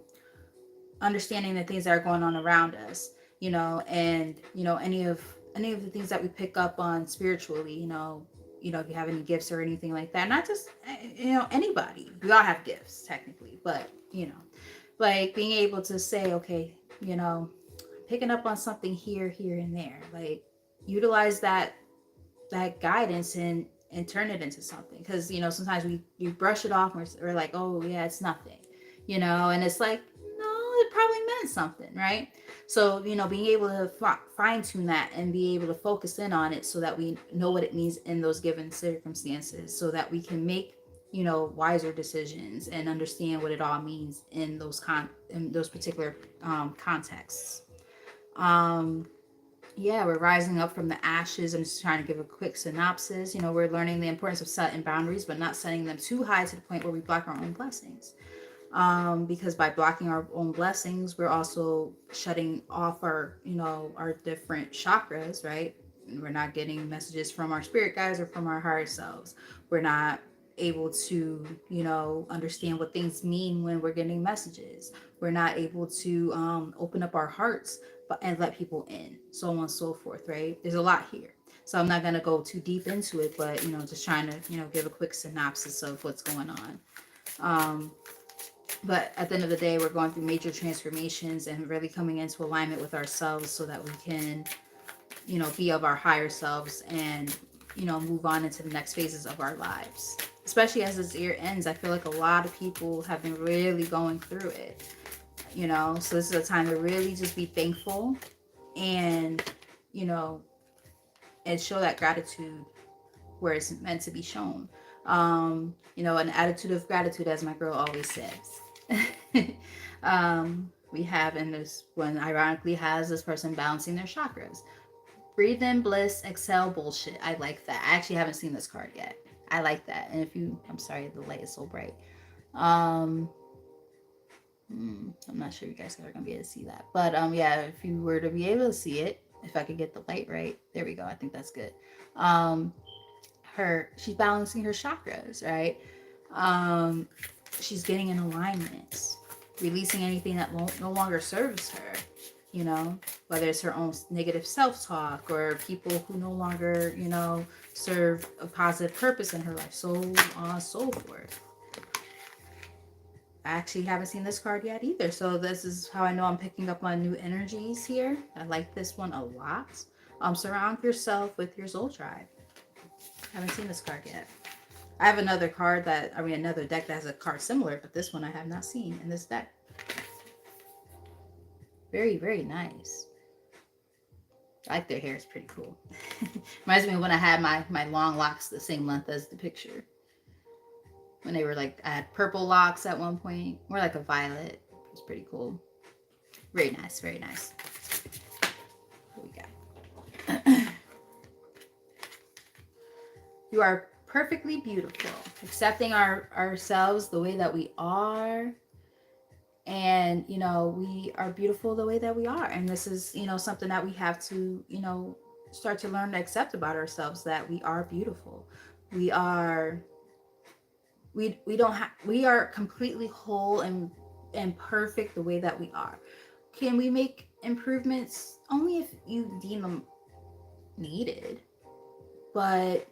understanding the things that are going on around us, and, any of the things that we pick up on spiritually, if you have any gifts or anything like that. Not just, anybody. We all have gifts, technically, but, like being able to say, okay, picking up on something here, and there, like utilize that guidance and turn it into something. Because sometimes we brush it off and we're like, oh yeah, it's nothing, and it's like, no, it probably meant something, right? So being able to fine-tune that and be able to focus in on it so that we know what it means in those given circumstances, so that we can make wiser decisions and understand what it all means in those particular contexts. Yeah, we're rising up from the ashes. I'm just trying to give a quick synopsis. We're learning the importance of setting boundaries, but not setting them too high to the point where we block our own blessings. Because by blocking our own blessings, we're also shutting off our, our different chakras, right? We're not getting messages from our spirit guides or from our higher selves. We're not able to, understand what things mean when we're getting messages. We're not able to open up our hearts and let people in, so on and so forth, right? There's a lot here. So I'm not going to go too deep into it, but, just trying to, give a quick synopsis of what's going on. But at the end of the day, we're going through major transformations and really coming into alignment with ourselves so that we can, be of our higher selves and, move on into the next phases of our lives. Especially as this year ends, I feel like a lot of people have been really going through it, so this is a time to really just be thankful and, you know, and show that gratitude where it's meant to be shown. An attitude of gratitude, as my girl always says. We have in this one, ironically, has this person balancing their chakras. Breathe in bliss, exhale bullshit. I like that. I actually haven't seen this card yet. I like that. And I'm sorry, the light is so bright. I'm not sure you guys are gonna be able to see that, but yeah, if you were to be able to see it, if I could get the light right, there we go. I think that's good. She's balancing her chakras, right? She's getting in alignment, releasing anything that no longer serves her, whether it's her own negative self-talk or people who no longer, serve a positive purpose in her life, so on and so forth. I actually haven't seen this card yet either, so this is how I know I'm picking up on new energies here. I like this one a lot. Surround yourself with your soul tribe. I haven't seen this card yet. I have another deck that has a card similar, but this one I have not seen in this deck. Very, very nice. I like their hair. It's pretty cool. Reminds me of when I had my long locks the same length as the picture. When they were I had purple locks at one point. More like a violet. It was pretty cool. Very nice, very nice. What we got? You are perfectly beautiful. Accepting ourselves the way that we are. And, we are beautiful the way that we are. And this is, something that we have to, start to learn to accept about ourselves, that we are beautiful. We are completely whole and perfect the way that we are. Can we make improvements? Only if you deem them needed. But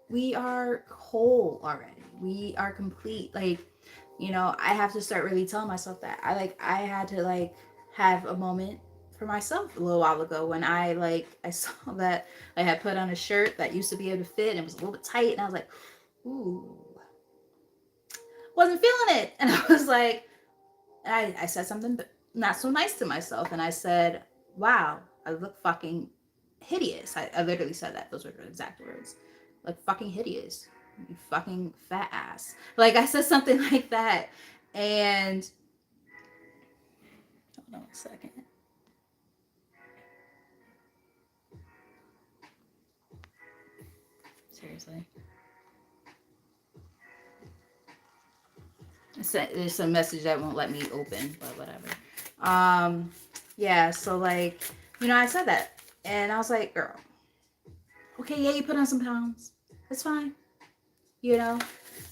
we are whole already. We are complete. I have to start really telling myself that. I had to have a moment for myself a little while ago when I saw that I had put on a shirt that used to be able to fit and it was a little bit tight, and I was like, ooh, wasn't feeling it. And I was like, I said something not so nice to myself, and I said, wow, I look fucking hideous. I literally said that. Those were the exact words. Fucking hideous. You fucking fat ass. I said something like that. And hold on a second. Seriously. There's a message that won't let me open, but whatever. Yeah, so I said that. And I was like, girl, okay, yeah, you put on some pounds. It's fine. It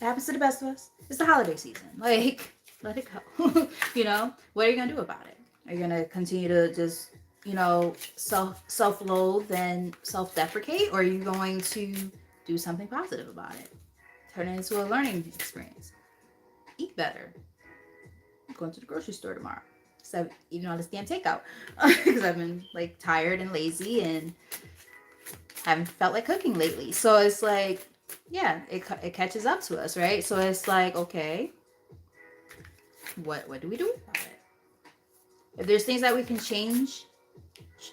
happens to the best of us. It's the holiday season. Let it go. What are you gonna do about it? Are you gonna continue to just, self-loathe and self-deprecate, or are you going to do something positive about it? Turn it into a learning experience. Eat better. I'm going to the grocery store tomorrow. So eating all this damn takeout because I've been tired and lazy and haven't felt like cooking lately. So it's yeah, it catches up to us, right? So it's okay, what do we do about it? If there's things that we can change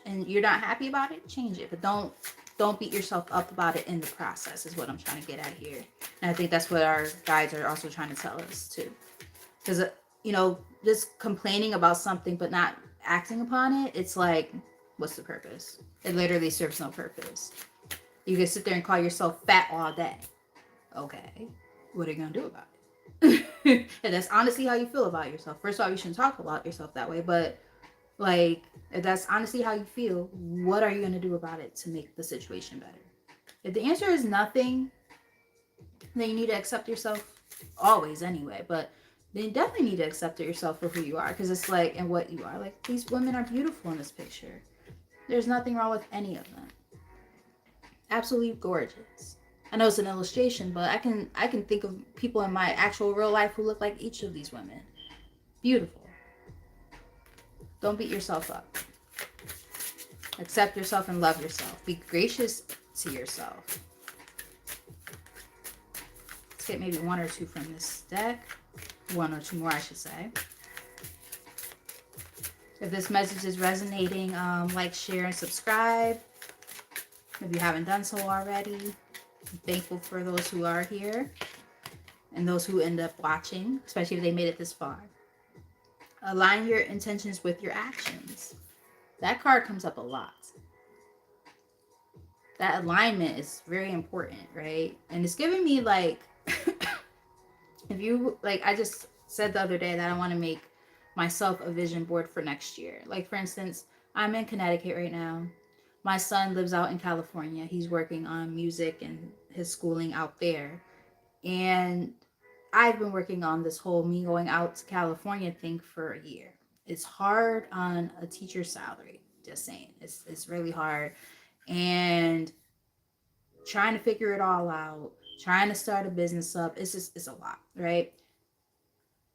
and you're not happy about it, change it. But don't beat yourself up about it in the process, is what I'm trying to get at here. And I think that's what our guides are also trying to tell us too. Because, just complaining about something but not acting upon it, it's what's the purpose? It literally serves no purpose. You can sit there and call yourself fat all day. Okay, what are you going to do about it? And that's honestly how you feel about yourself. First of all, you shouldn't talk about yourself that way, but like, if that's honestly how you feel, what are you going to do about it to make the situation better? If the answer is nothing, then you need to accept yourself always anyway. But then you definitely need to accept yourself for who you are, because it's like, and what you are. Like, these women are beautiful in this picture. There's nothing wrong with any of them. Absolutely gorgeous. I know it's an illustration, but I can think of people in my actual real life who look like each of these women. Beautiful. Don't beat yourself up. Accept yourself and love yourself. Be gracious to yourself. Let's get maybe one or two from this deck. One or two more, I should say. If this message is resonating, like, share, and subscribe. If you haven't done so already, I'm thankful for those who are here and those who end up watching, especially if they made it this far. Align your intentions with your actions. That card comes up a lot. That alignment is very important, right? And it's giving me like, if you, like, I just said the other day that I want to make myself a vision board for next year. Like, for instance, I'm in Connecticut right now. My son lives out in California. He's working on music and his schooling out there. And I've been working on this whole me going out to California thing for a year. It's hard on a teacher's salary. Just saying, it's really hard, and trying to figure it all out, trying to start a business up. It's a lot, right?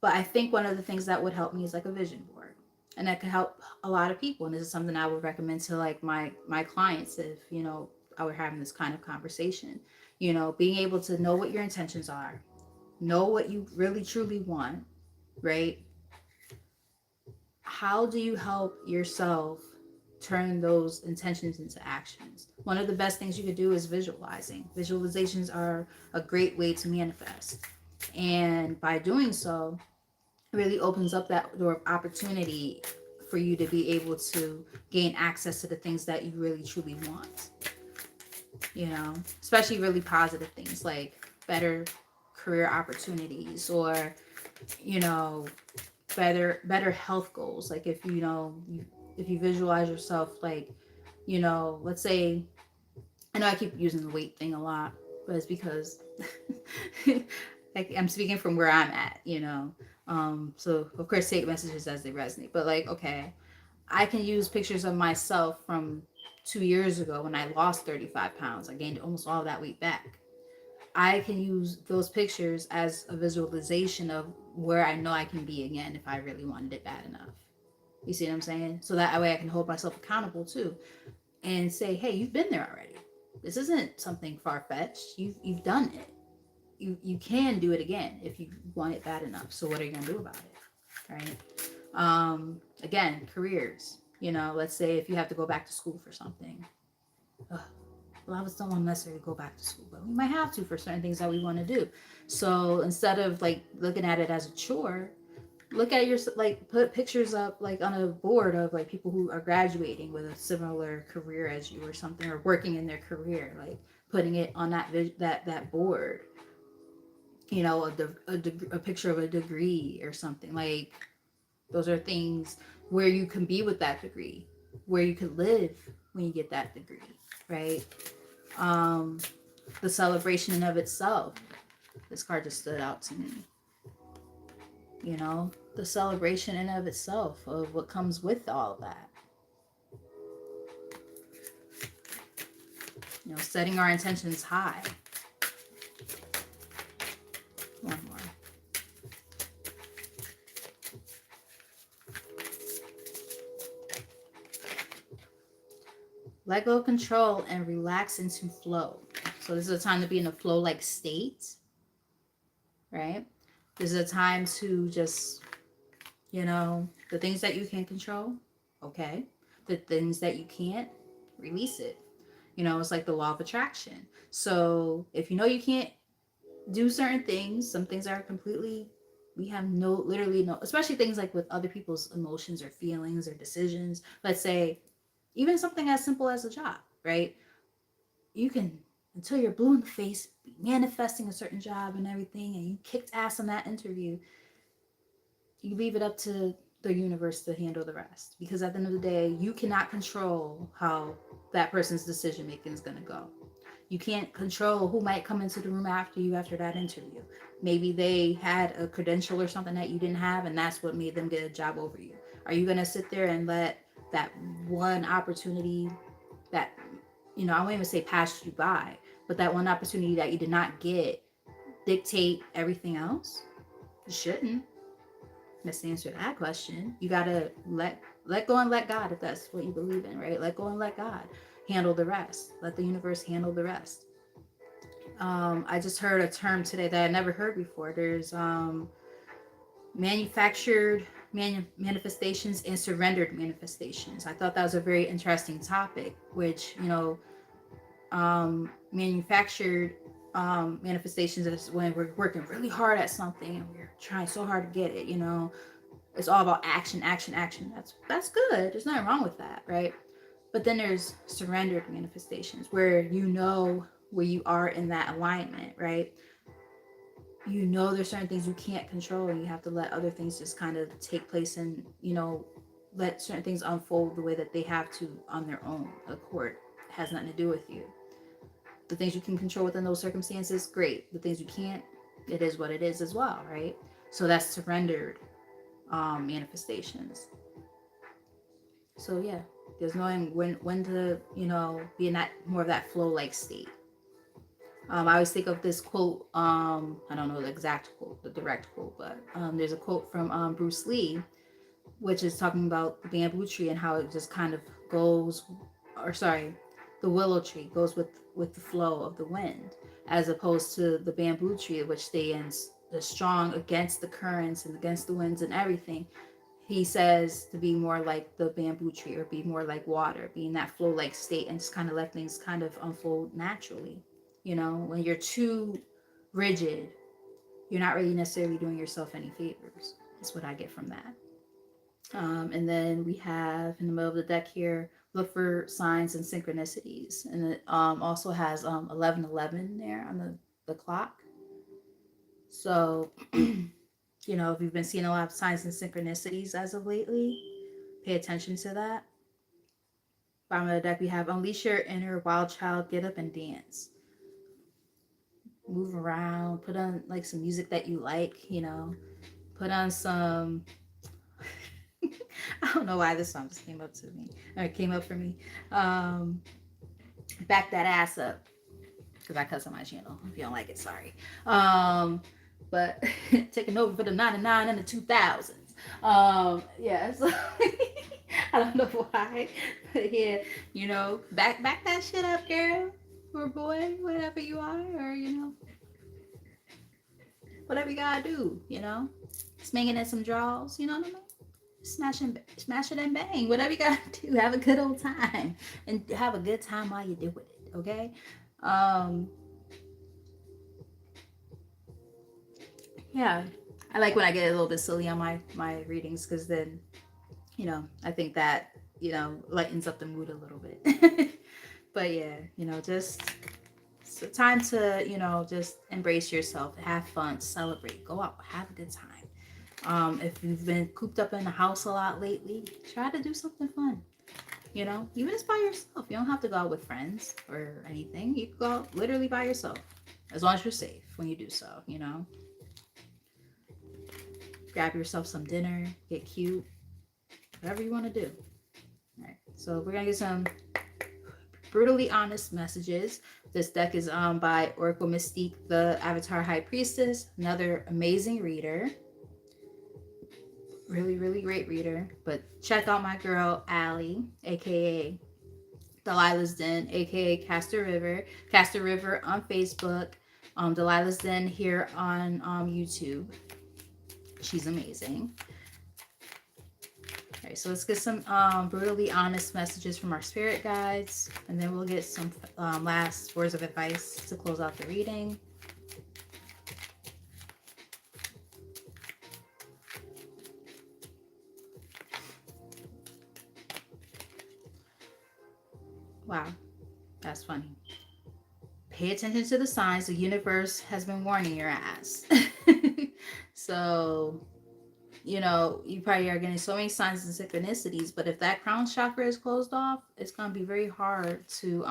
But I think one of the things that would help me is like a vision board, and that could help a lot of people. And this is something I would recommend to like my clients if I were having this kind of conversation. Being able to know what your intentions are, know what you really truly want, right? How do you help yourself turn those intentions into actions? One of the best things you could do is visualizing. Visualizations are a great way to manifest. And by doing so, it really opens up that door of opportunity for you to be able to gain access to the things that you really truly want. Especially really positive things like better career opportunities, or you know better health goals. Like, if you visualize yourself, like, let's say, I know I keep using the weight thing a lot, but it's because like, I'm speaking from where I'm at. So of course take messages as they resonate, but like, okay, I can use pictures of myself from 2 years ago when I lost 35 pounds. I gained almost all of that weight back. I can use those pictures as a visualization of where I know I can be again if I really wanted it bad enough. You see what I'm saying? So that way I can hold myself accountable too, and say, hey, you've been there already. This isn't something far fetched. You've done it. You can do it again if you want it bad enough. So what are you gonna do about it? Right? Again, careers. Let's say if you have to go back to school for something. Ugh, a lot of us don't want to necessarily go back to school, but we might have to for certain things that we want to do. So instead of like looking at it as a chore, look at your, like, put pictures up like on a board of like people who are graduating with a similar career as you or something, or working in their career, like putting it on that board. A picture of a degree or something. Like, those are things where you can be with that degree, where you can live when you get that degree, right? um the celebration in of itself, this card just stood out to me. The celebration in of itself of what comes with all of that. Setting our intentions high. One more. Let go of control and relax into flow. So this is a time to be in a flow like state, right? This is a time to just, the things that you can control, okay. The things that you can't, release it. It's like the law of attraction. So if you can't do certain things, some things are completely, we have literally no, especially things like with other people's emotions or feelings or decisions. Let's say even something as simple as a job, right? You can until you're blue in the face, manifesting a certain job and everything, and you kicked ass on that interview, you leave it up to the universe to handle the rest. Because at the end of the day, you cannot control how that person's decision making is going to go. You can't control who might come into the room after you after that interview. Maybe they had a credential or something that you didn't have, and that's what made them get a job over you. Are you going to sit there and let that one opportunity that, I won't even say passed you by, but that one opportunity that you did not get dictate everything else? You shouldn't. That's the answer to that question. You gotta let go and let God, if that's what you believe in, right? Let go and let God handle the rest. Let the universe handle the rest. I just heard a term today that I never heard before. There's manufactured manifestations and surrendered manifestations. I thought that was a very interesting topic, which, manufactured manifestations is when we're working really hard at something and we're trying so hard to get it. It's all about action, action, action. That's good. There's nothing wrong with that, right? But then there's surrendered manifestations where where you are in that alignment, right? There's certain things you can't control, and you have to let other things just kind of take place, and let certain things unfold the way that they have to on their own accord. It has nothing to do with you. The things you can control within those circumstances, great. The things you can't, it is what it is as well, right? So that's surrendered manifestations. So yeah, there's knowing when to be in that more of that flow like state. I always think of this quote. I don't know the exact quote, the direct quote, but there's a quote from Bruce Lee, which is talking about the bamboo tree and how it just kind of goes, or sorry, the willow tree goes with the flow of the wind, as opposed to the bamboo tree, which stands strong against the currents and against the winds and everything. He says to be more like the bamboo tree, or be more like water, be in that flow like state, and just kind of let things kind of unfold naturally. When you're too rigid, you're not really necessarily doing yourself any favors. That's what I get from that. And then we have in the middle of the deck here, look for signs and synchronicities. And it also has 11:11 there on the clock. So, if you've been seeing a lot of signs and synchronicities as of lately, pay attention to that. Bottom of the deck, we have unleash your inner wild child, get up and dance. Move around, put on like some music that you like, put on some I don't know why this song just came up to me, or it came up for me. Back that ass up, because I cuss on my channel. If you don't like it, sorry. But taking over for the 99 and the 2000s. Yeah, so I don't know why, but yeah, back that shit up, girl or boy, whatever you are, or whatever you gotta do, sminging at some draws, you know what I mean? Smash it and bang, whatever you gotta do. Have a good old time, and have a good time while you do it. Okay. Yeah, I like when I get a little bit silly on my readings, because then I think that lightens up the mood a little bit. But yeah, just it's a time to just embrace yourself, have fun, celebrate, go out, have a good time. If you've been cooped up in the house a lot lately, try to do something fun. Even if it's by yourself. You don't have to go out with friends or anything. You can go out literally by yourself, as long as you're safe when you do so. Grab yourself some dinner, get cute, whatever you want to do. All right, so we're gonna get some brutally honest messages. This deck is by Oracle Mystique, the Avatar High Priestess, another amazing reader. Really, really great reader. But check out my girl Allie, aka Delilah's Den, aka Castor River on Facebook, Delilah's Den here on YouTube. She's amazing. Okay, so let's get some brutally honest messages from our spirit guides, and then we'll get some last words of advice to close out the reading. Wow, that's funny. Pay attention to the signs. The universe has been warning your ass. So, you probably are getting so many signs and synchronicities, but if that crown chakra is closed off, it's going to be very hard to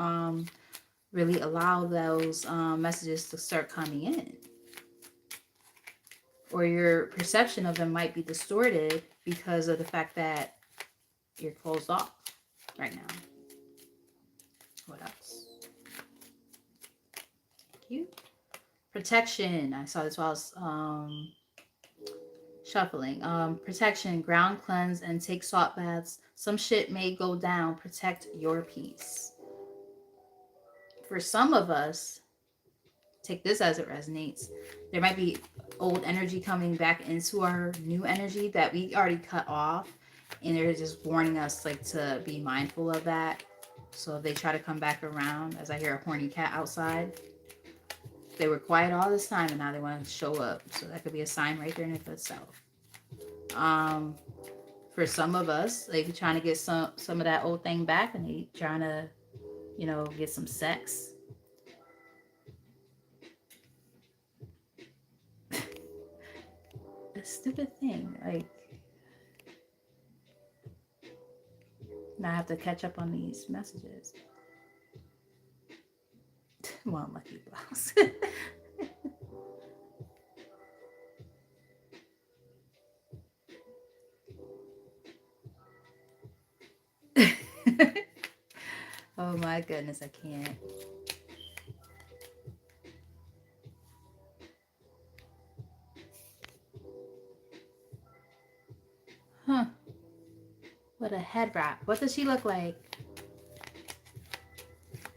really allow those messages to start coming in. Or your perception of them might be distorted because of the fact that you're closed off right now. What else? Thank you. Protection. I saw this while I was shuffling. Protection. Ground cleanse and take salt baths. Some shit may go down. Protect your peace. For some of us, take this as it resonates. There might be old energy coming back into our new energy that we already cut off, and they're just warning us like to be mindful of that. So if they try to come back around, as I hear a horny cat outside, they were quiet all this time and now they want to show up. So that could be a sign right there in of itself. For some of us, they be trying to get some of that old thing back, and they trying to, get some sex. A stupid thing, like, now I have to catch up on these messages. Well, lucky blouse. Oh my goodness, I can't. Huh. What a head wrap. What does she look like?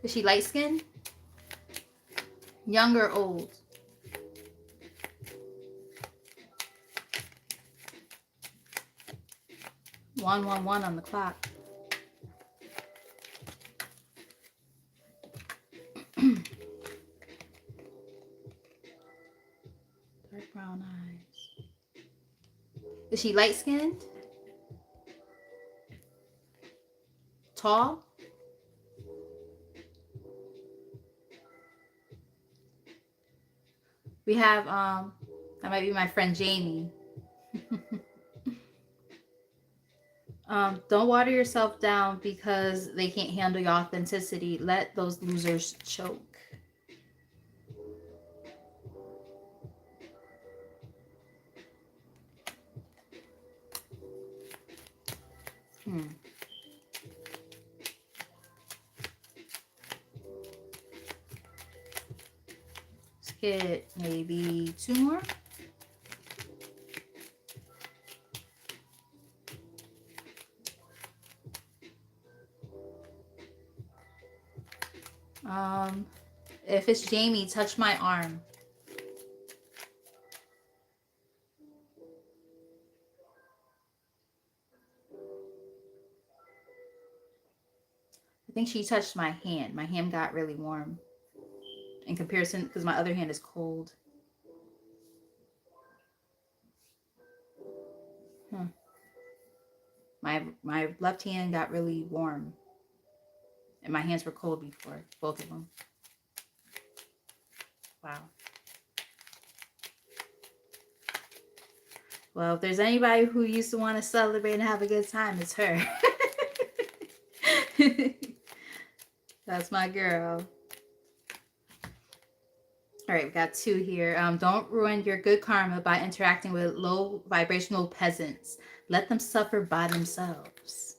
Is she light skinned? Young or old? One on the clock. Dark brown eyes. Is she light skinned? Tall? We have that might be my friend Jamie. Don't water yourself down because they can't handle your authenticity. Let those losers choke. Let's get maybe 2 more. If it's Jamie, touch my arm. I think she touched my hand. My hand got really warm in comparison because my other hand is cold. My left hand got really warm, and my hands were cold before, both of them. Wow. Well, if there's anybody who used to want to celebrate and have a good time, it's her. That's my girl. All right, we got 2 here. Don't ruin your good karma by interacting with low vibrational peasants. Let them suffer by themselves.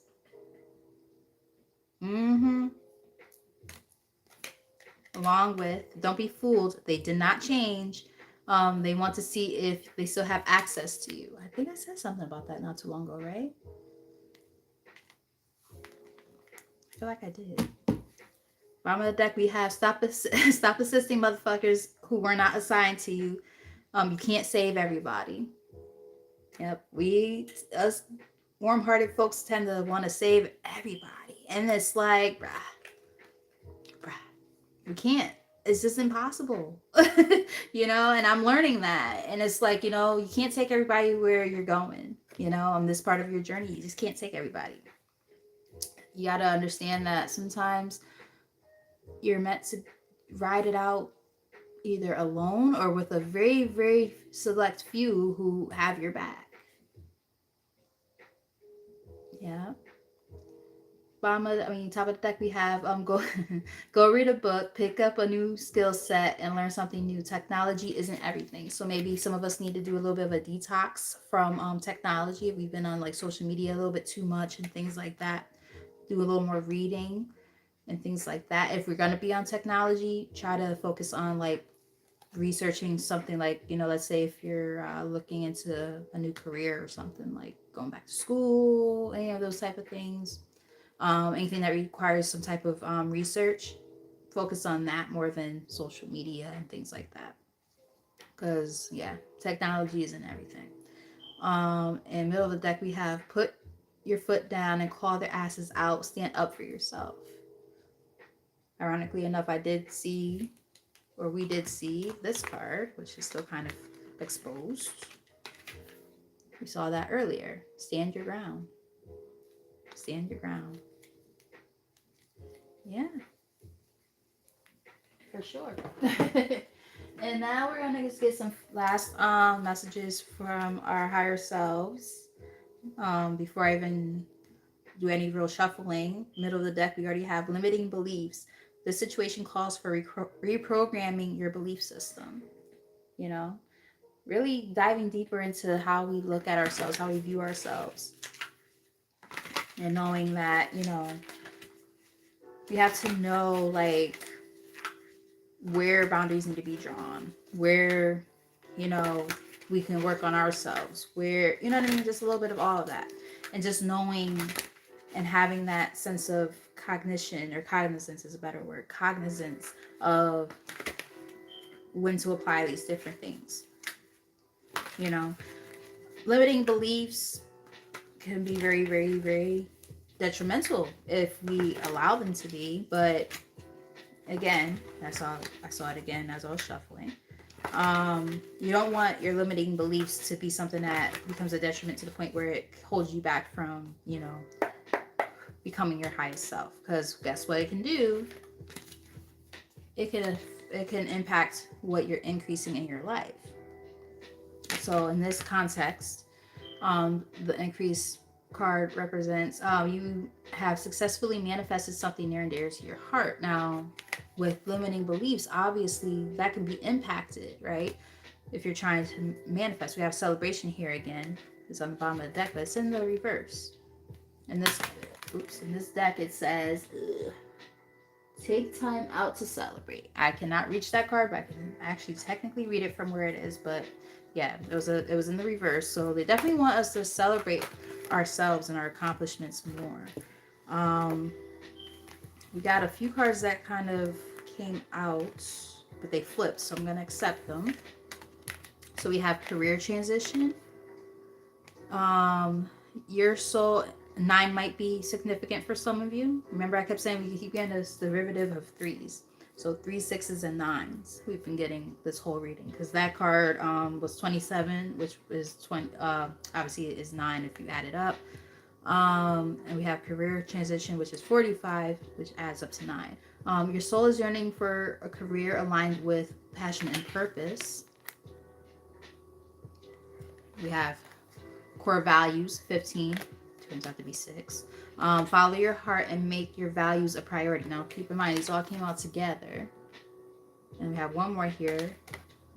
Along with, don't be fooled. They did not change. They want to see if they still have access to you. I think I said something about that not too long ago, right? I feel like I did. Bottom of the deck, we have stop assisting motherfuckers who were not assigned to you. You can't save everybody. Yep, us warm-hearted folks tend to want to save everybody, and it's like, bruh, we can't. It's just impossible, and I'm learning that, and it's like, you can't take everybody where you're going, on this part of your journey. You just can't take everybody. You got to understand that sometimes you're meant to ride it out either alone or with a very, very select few who have your back. Yeah. Top of the deck we have go go read a book, pick up a new skill set, and learn something new. Technology isn't everything, so maybe some of us need to do a little bit of a detox from technology. We've been on like social media a little bit too much and things like that. Do a little more reading and things like that. If we're gonna be on technology, try to focus on like researching something like, let's say if you're looking into a new career or something like going back to school, any of those type of things, anything that requires some type of research, focus on that more than social media and things like that. Because yeah, technology isn't everything. In middle of the deck we have put your foot down and claw their asses out. Stand up for yourself. Ironically enough, we did see this card, which is still kind of exposed. We saw that earlier. Stand your ground. Stand your ground. Yeah, for sure. And now we're gonna just get some last messages from our higher selves. Before I even do any real shuffling, middle of the deck we already have limiting beliefs. This situation calls for reprogramming your belief system. You know, really diving deeper into how we look at ourselves, how we view ourselves, and knowing that we have to know like where boundaries need to be drawn, where we can work on ourselves, where what I mean, just a little bit of all of that, and just knowing and having that sense of cognition, or cognizance is a better word, cognizance of when to apply these different things. Limiting beliefs can be very, very, very detrimental if we allow them to be. But again, I saw it again as I was shuffling. You don't want your limiting beliefs to be something that becomes a detriment to the point where it holds you back from, becoming your highest self. Because guess what it can do? It can impact what you're increasing in your life. So in this context, the increase card represents you have successfully manifested something near and dear to your heart. Now, with limiting beliefs, obviously that can be impacted, right? If you're trying to manifest, we have celebration here again. It's on the bottom of the deck, but it's in the reverse. In this deck it says, take time out to celebrate. I cannot reach that card, but I can actually technically read it from where it is. But yeah, it was in the reverse. So they definitely want us to celebrate ourselves and our accomplishments more. We got a few cards that kind of came out, but they flipped, so I'm gonna accept them. So we have career transition. Your soul 9 might be significant for some of you. Remember, I kept saying we keep getting this derivative of threes. So 3, 6s, and 9s. We've been getting this whole reading because that card was 27, which is 20. Obviously, it is 9 if you add it up. And we have career transition, which is 45, which adds up to 9. Your soul is yearning for a career aligned with passion and purpose. We have core values, 15. Turns out to be 6. Follow your heart and make your values a priority. Now, keep in mind, these all came out together. And we have one more here.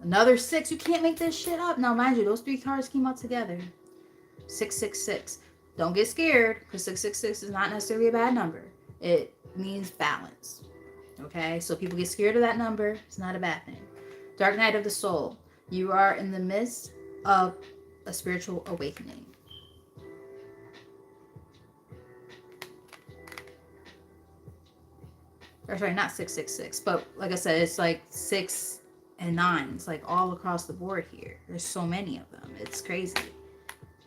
Another 6. You can't make this shit up. Now, mind you, those 3 cards came out together. 666. Don't get scared, because 666 is not necessarily a bad number. It means balance. Okay? So people get scared of that number. It's not a bad thing. Dark night of the soul. You are in the midst of a spiritual awakening. Or sorry, not 666, but like I said, it's like 6 and 9s, like all across the board here. There's so many of them. It's crazy.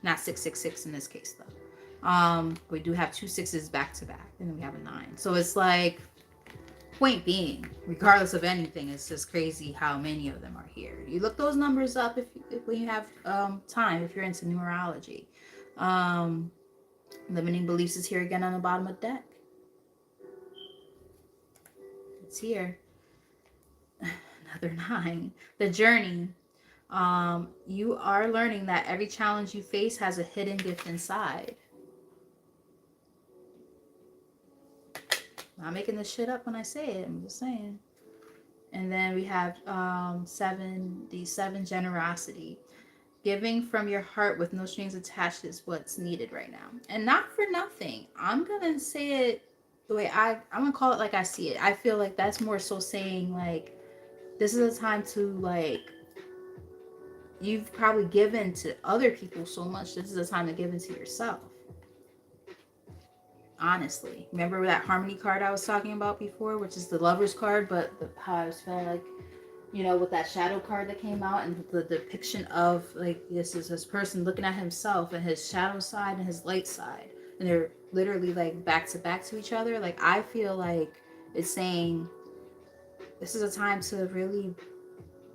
Not 666 in this case though. We do have 2 6s back to back, and then we have a 9. So it's like, point being, regardless of anything, it's just crazy how many of them are here. You look those numbers up when you have time, if you're into numerology. Limiting beliefs is here again on the bottom of the deck. It's here. another 9. The journey. You are learning that every challenge you face has a hidden gift inside. I'm not making this shit up when I say it. I'm just saying. And then we have 7, generosity. Giving from your heart with no strings attached is what's needed right now. And not for nothing. I'm going to say it the way I'm going to call it like I see it. I feel like that's more so saying like, this is a time to like, you've probably given to other people so much. This is a time to give into yourself. Honestly, remember that harmony card I was talking about before, which is the lover's card, but how I was feeling like, with that shadow card that came out and the depiction of like this is this person looking at himself and his shadow side and his light side, and they're literally like back to each other. Like I feel like it's saying this is a time to really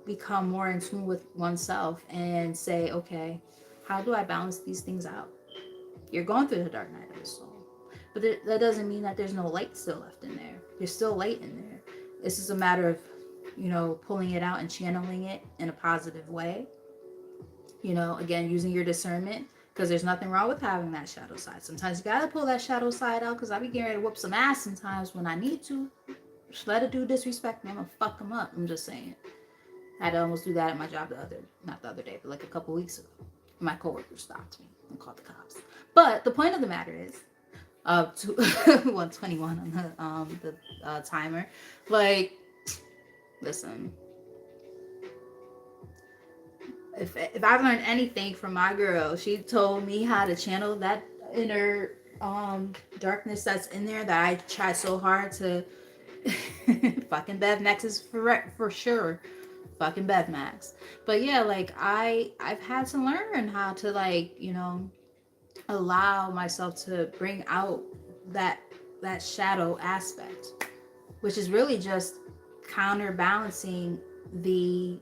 become more in tune with oneself and say, okay, how do I balance these things out? You're going through the dark night of the soul, but that doesn't mean that there's no light still left in there. There's still light in there. This is a matter of pulling it out and channeling it in a positive way. Again, using your discernment, because there's nothing wrong with having that shadow side. Sometimes you gotta pull that shadow side out, because I be getting ready to whoop some ass sometimes when I need to. Just let a dude disrespect me, I'm gonna fuck him up. I'm just saying. I had to almost do that at my job not the other day, but like a couple weeks ago. My coworker stopped me and called the cops. But the point of the matter is, to 121 on the timer. Like, listen, if I've learned anything from my girl, she told me how to channel that inner darkness that's in there that I try so hard to fucking Bev Max is for sure. Fucking Bev Max. But yeah, like I've had to learn how to like, allow myself to bring out that shadow aspect, which is really just counterbalancing the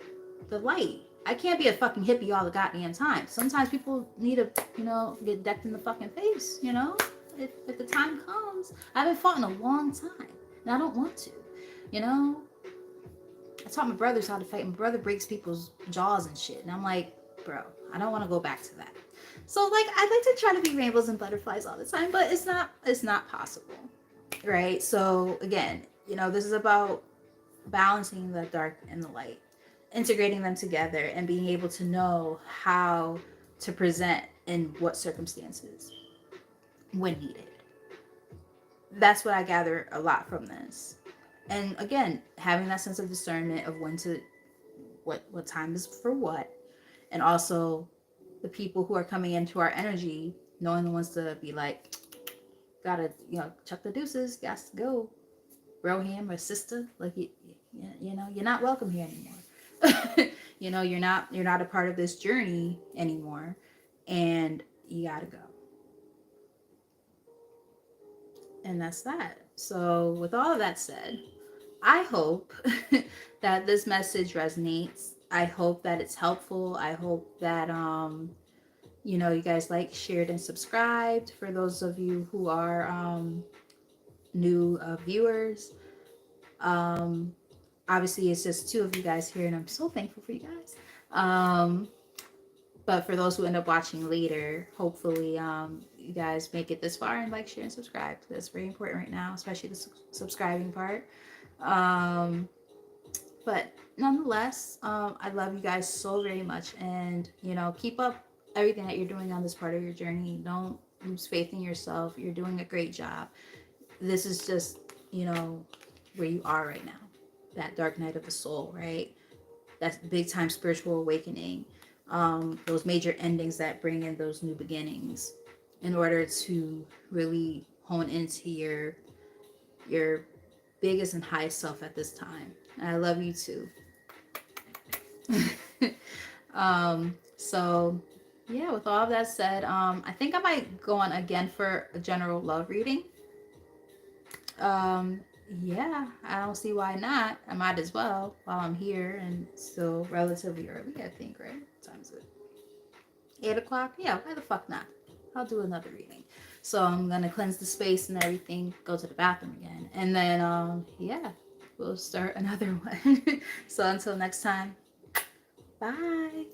light. I can't be a fucking hippie all the goddamn time. Sometimes people need to, get decked in the fucking face, if the time comes. I haven't fought in a long time, and I don't want to, I taught my brothers how to fight. My brother breaks people's jaws and shit, and I'm like, bro, I don't want to go back to that. So like, I'd like to try to be rainbows and butterflies all the time, but it's not possible, right? So again, this is about balancing the dark and the light, integrating them together, and being able to know how to present in what circumstances when needed. That's what I gather a lot from this. And again, having that sense of discernment of when to what time is for what, and also the people who are coming into our energy, knowing the ones to be like, gotta chuck the deuces, got to go, bro, him or sister, like you're not welcome here anymore. You're not a part of this journey anymore, and you gotta go. And that's that. So with all of that said, I hope that this message resonates. I hope that it's helpful. I hope that you guys like, shared, and subscribed. For those of you who are new viewers, obviously it's just 2 of you guys here, and I'm so thankful for you guys. But for those who end up watching later, hopefully you guys make it this far and like, share, and subscribe. That's very important right now, especially the subscribing part. But nonetheless, I love you guys so very much, and keep up everything that you're doing on this part of your journey. Don't lose faith in yourself. You're doing a great job. This is just where you are right now, that dark night of the soul, right? That's big time spiritual awakening, those major endings that bring in those new beginnings, in order to really hone into your biggest and highest self at this time. And I love you too. So yeah, with all of that said, I think I might go on again for a general love reading. Yeah, I don't see why not. I might as well while I'm here, and still relatively early, I think, right? What time is it? 8 o'clock? Yeah, why the fuck not? I'll do another reading. So I'm gonna cleanse the space and everything, go to the bathroom again, and then yeah, we'll start another one. So until next time, bye.